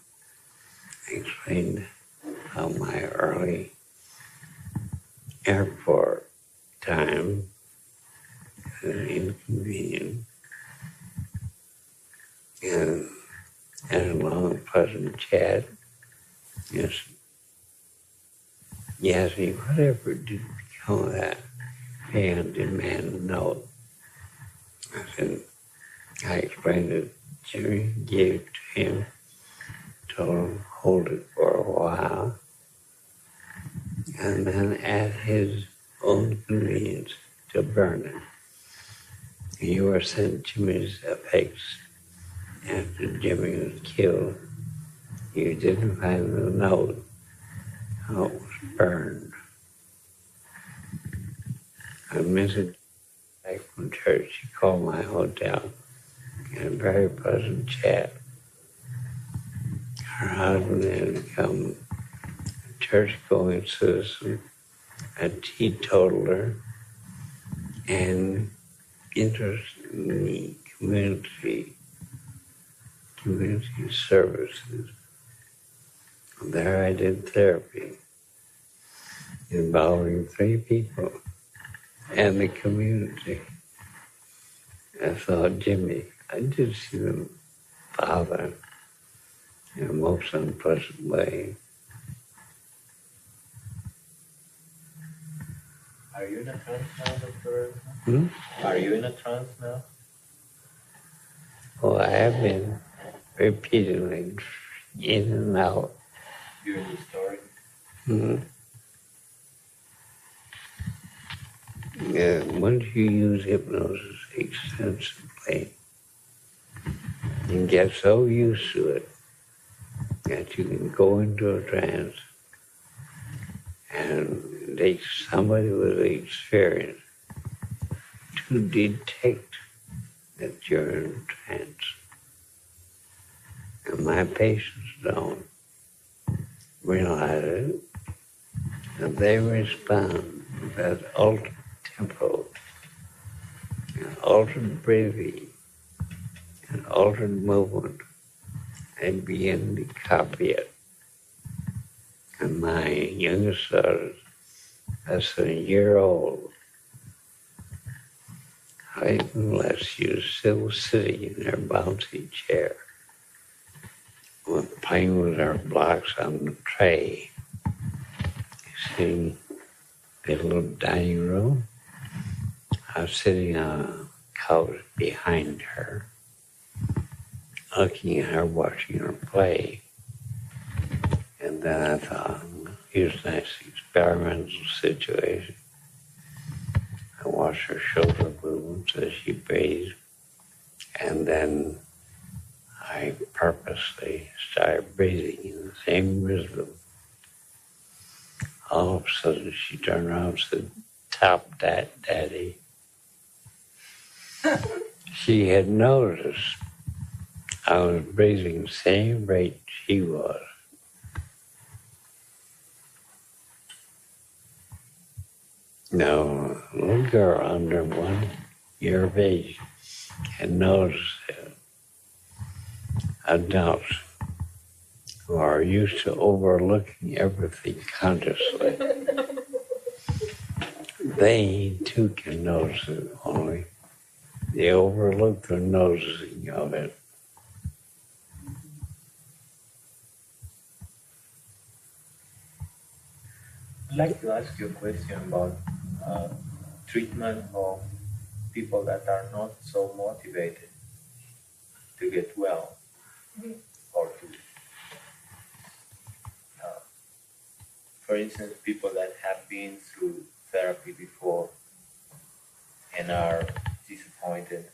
I explained how my early airport time was inconvenient and had a long, pleasant chat. Yes. He asked me, whatever did become of that pay on demand note? I said, I explained it. Jimmy gave it to him, told him hold it for a while, and then at his own convenience to burn it. You were sent Jimmy's effects after Jimmy was killed. You didn't find the note, how it was burned. I missed it back from church. She called my hotel. We had a very pleasant chat. Her husband had become a church-going citizen, a teetotaler, and interested in the community services. There I did therapy involving 3 people and the community. I saw Jimmy. I did see the father in a most unpleasant way. Are you in a trance now, Dr. Erickson? Are you in a trance now? Oh, I have been repeatedly in and out. During the story? Mm-hmm. Yeah, once you use hypnosis extensively, and get so used to it that you can go into a trance and it takes somebody with experience to detect that you're in trance. And my patients don't realize it, and they respond with that altered tempo, and altered breathing, and altered movement, and begin to copy it. And my youngest daughter, less than a year old, unless she's still sitting in her bouncy chair, with playing with her blocks on the tray, sitting in the little dining room. I was sitting on a couch behind her, looking at her, watching her play. And then I thought, here's a nice experimental situation. I watched her shoulder movements as she breathed, and then I purposely started breathing in the same rhythm. All of a sudden, she turned around and said, "Top that, Daddy." She had noticed I was breathing the same rate she was. No, a little girl under 1 year of age can notice it. Adults who are used to overlooking everything consciously, they too can notice it, only they overlook the noticing of it. I'd like to ask you a question about treatment of people that are not so motivated to get well, or to, for instance, people that have been through therapy before and are disappointed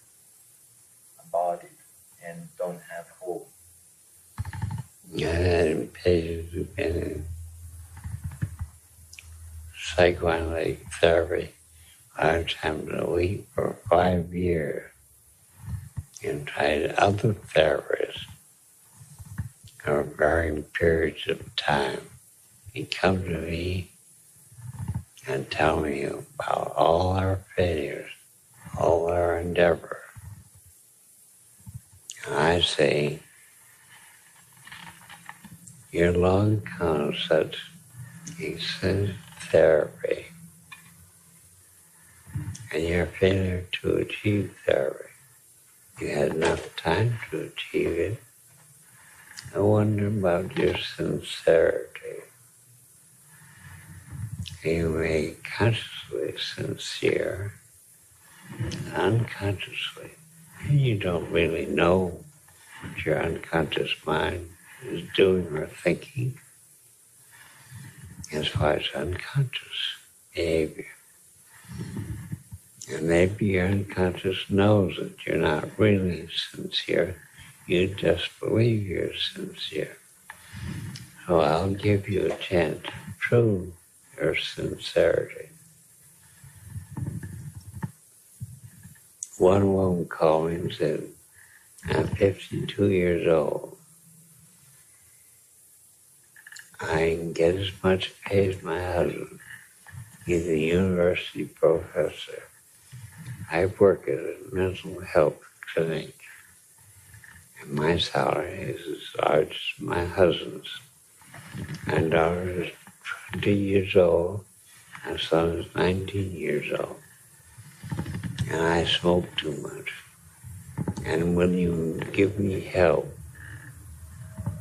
about it and don't have hope. I had patients who've been in psychoanalytic therapy 5 times a week for 5 years and tried other therapists for varying periods of time. He come to me and tell me about all our failures, all our endeavor. And I say, your long concept is therapy, and your failure to achieve therapy. You had enough time to achieve it. I wonder about your sincerity. You may consciously sincere, unconsciously. And you don't really know what your unconscious mind is doing or thinking as far as unconscious behavior. And maybe your unconscious knows that you're not really sincere. You just believe you're sincere. So I'll give you a chance to prove your sincerity. One woman called me and said, I'm 52 years old. I can get as much pay as my husband. He's a university professor. I work at a mental health clinic, and my salary is as large as my husband's. My daughter is 20 years old, my son is 19 years old, and I smoke too much. And will you give me help?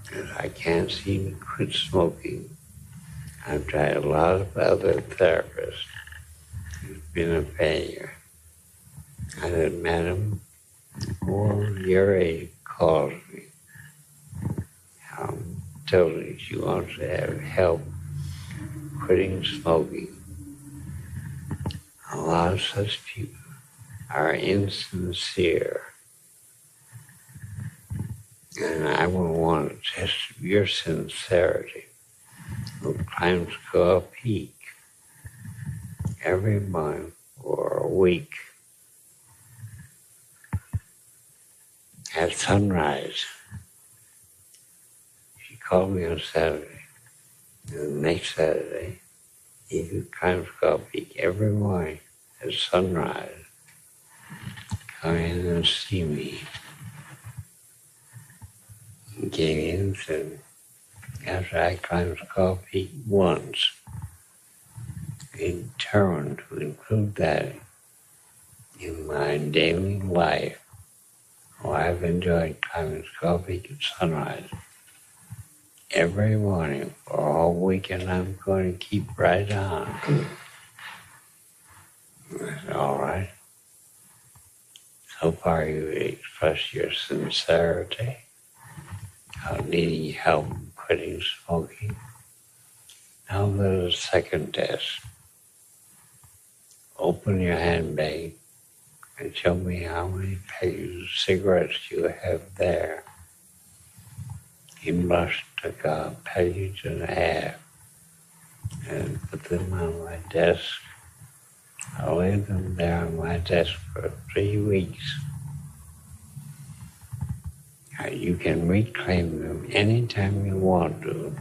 Because I can't seem to quit smoking. I've tried a lot of other therapists. It's been a failure. I said, Madam, or your age calls me. Tells me she wants to have help quitting smoking. A lot of such people are insincere. And I will want to test your sincerity. We'll climb to a peak every month for a week. At sunrise, she called me on Saturday. And the next Saturday, he could climb Skull Peak every morning at sunrise. Come in and see me. He came in and said, after I climbed Skull Peak once, determined to include that in my daily life. Oh, I've enjoyed climbing Skull Peak at sunrise every morning for all week, and I'm going to keep right on. I said, all right. So far you expressed your sincerity of needing help quitting smoking. Now there's a second test. Open your handbag and show me how many packets of cigarettes you have there. He blushed, took a page and a half and put them on my desk. I laid them there on my desk for 3 weeks. You can reclaim them anytime you want to.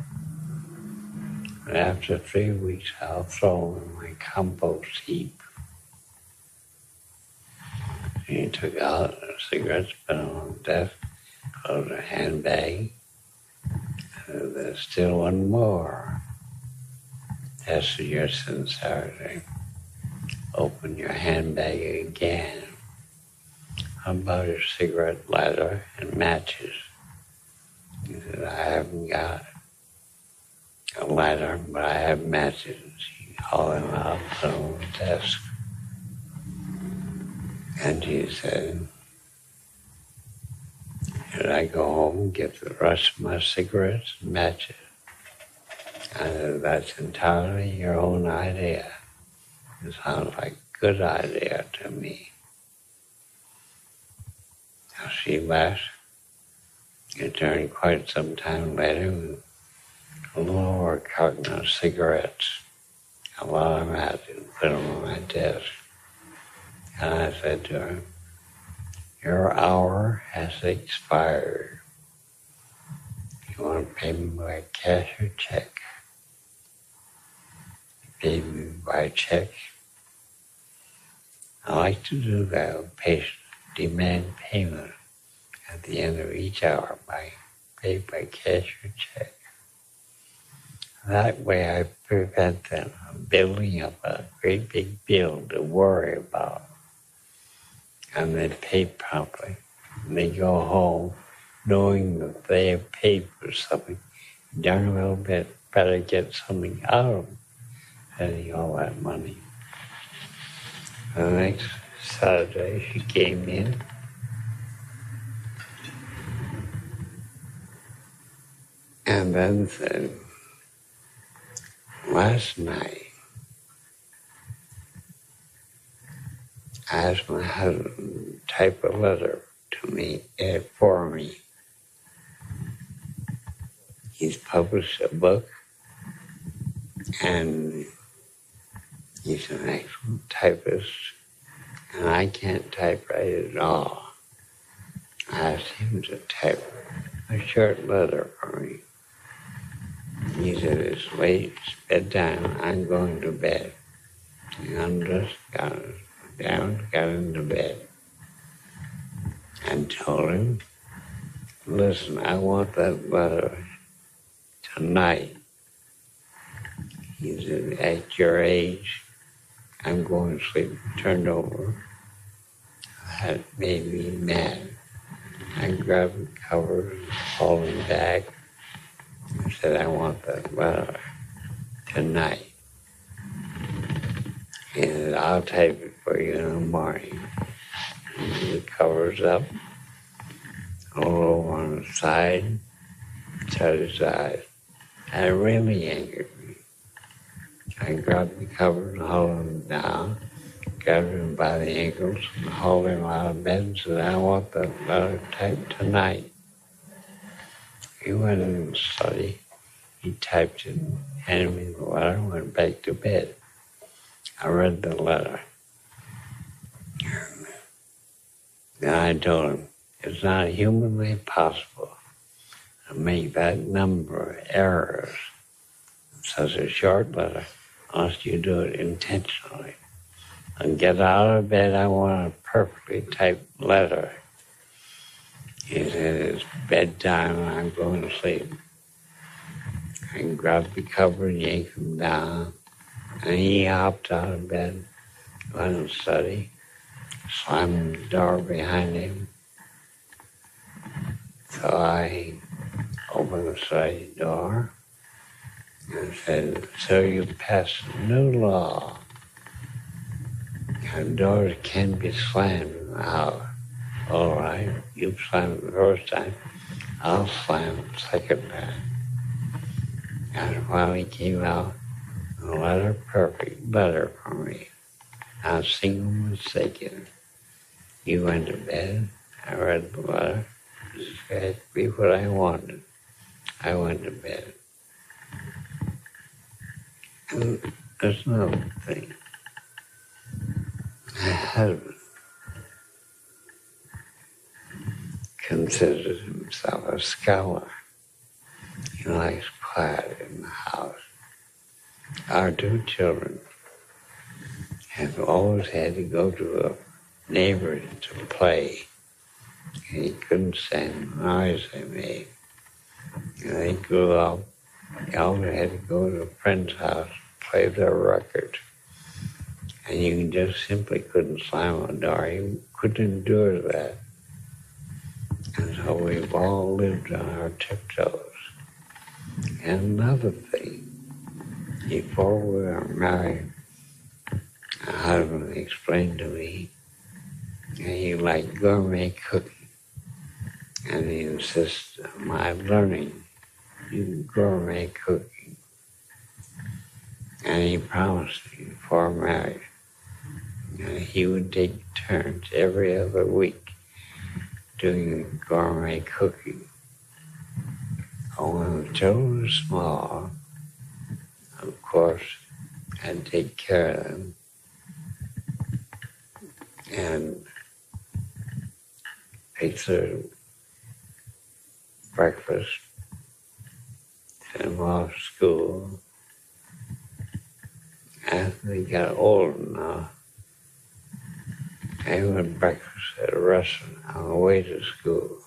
But after 3 weeks, I'll throw them in my compost heap. He took out the cigarettes, put them on the desk, closed the handbag. There's still one more. Test your sincerity. Open your handbag again. How about your cigarette lighter and matches? He said, I haven't got a lighter, but I have matches. He hauled them out, put them on the desk. And he said, should I go home and get the rest of my cigarettes and matches? I said, that's entirely your own idea. It sounds like a good idea to me. Now she laughed. It turned quite some time later with a little over a carton of cigarettes. I bought them out and put them on my desk. And I said to her, your hour has expired. You want to pay me by cash or check? You pay me by check. I like to do that with patients. Demand payment at the end of each hour paid by cash or check. That way I prevent them from building up a great big bill to worry about. And they pay promptly. And they go home knowing that they have paid for something. Darn well better get something out of them spending all that money. The next Saturday she came in. And then said, last night, I asked my husband to type a letter to me for me. He's published a book, and he's an excellent typist, and I can't typewrite at all. I asked him to type a short letter for me. He said, it's late, it's bedtime, I'm going to bed. He undressed, got down, got into bed, and told him, listen, I want that letter tonight. He said, at your age, I'm going to sleep turned over. That made me mad. I grabbed the covers, hauled him back. I said, I want that letter tonight. He said, I'll type it for you in the morning. The covers up, a little on the side, shut his eyes. That really angered me. I grabbed the covers and hauled him down, grabbed him by the ankles and hauled him out of bed and said, I want that letter typed tonight. He went in the study. He typed it, handed me the letter, went back to bed. I read the letter. Then I told him, it's not humanly possible to make that number of errors in such a short letter unless you do it intentionally. And get out of bed, I want a perfectly typed letter. He said, it's bedtime, I'm going to sleep. I grabbed the cover and yanked him down, and he hopped out of bed, went and study, slammed the door behind him. So I opened the study door and said, so you passed a new law. Doors can be slammed in the house. All right, you slammed it the first time, I'll slam it the second time. And while he came out, a perfect letter for me. Not a single mistake in it. He went to bed, I read the letter, this had to be what I wanted. I went to bed. And there's another thing. My husband considers himself a scholar. He likes quiet in the house. Our two children have always had to go to a neighbor to play. And he couldn't stand the noise they made. And they grew up, they always had to go to a friend's house to play their records. And you just simply couldn't slam a door. You couldn't endure that. And so we've all lived on our tiptoes. And another thing, before we were married, my husband explained to me that he liked gourmet cooking. And he insisted on my learning gourmet cooking. And he promised me before marriage that he would take turns every other week doing gourmet cooking. When the children were small, of course, I'd take care of them and fix their breakfast, send them off to school. After they got old enough, I went breakfast at a restaurant on the way to school.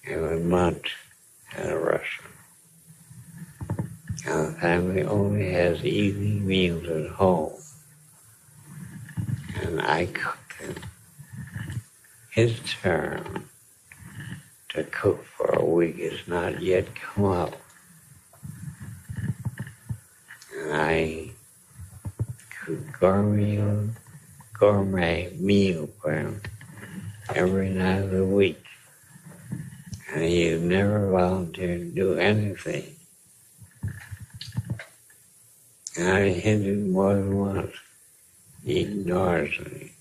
I went lunch at a restaurant. Now the family only has evening meals at home, and I cook them. His turn to cook for a week has not yet come up. And I cook gourmet meal for him every night of the week. And he never volunteered to do anything. And I hinted more than once. He ignores me.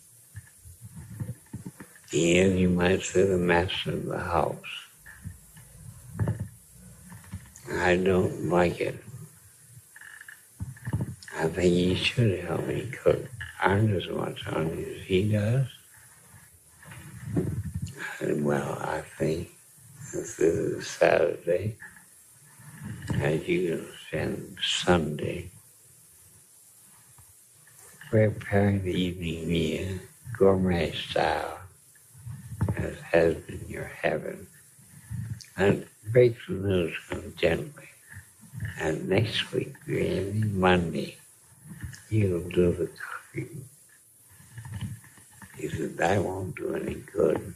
He is, you might say, the master of the house. I don't like it. I think he should help me cook. I'm as much on it as he does. And well, I think this is Saturday, as you can spend Sunday preparing the evening meal, gourmet style, as has been your habit. And break the news gently. And next week, maybe Monday, you'll do the cooking. He said, that won't do any good.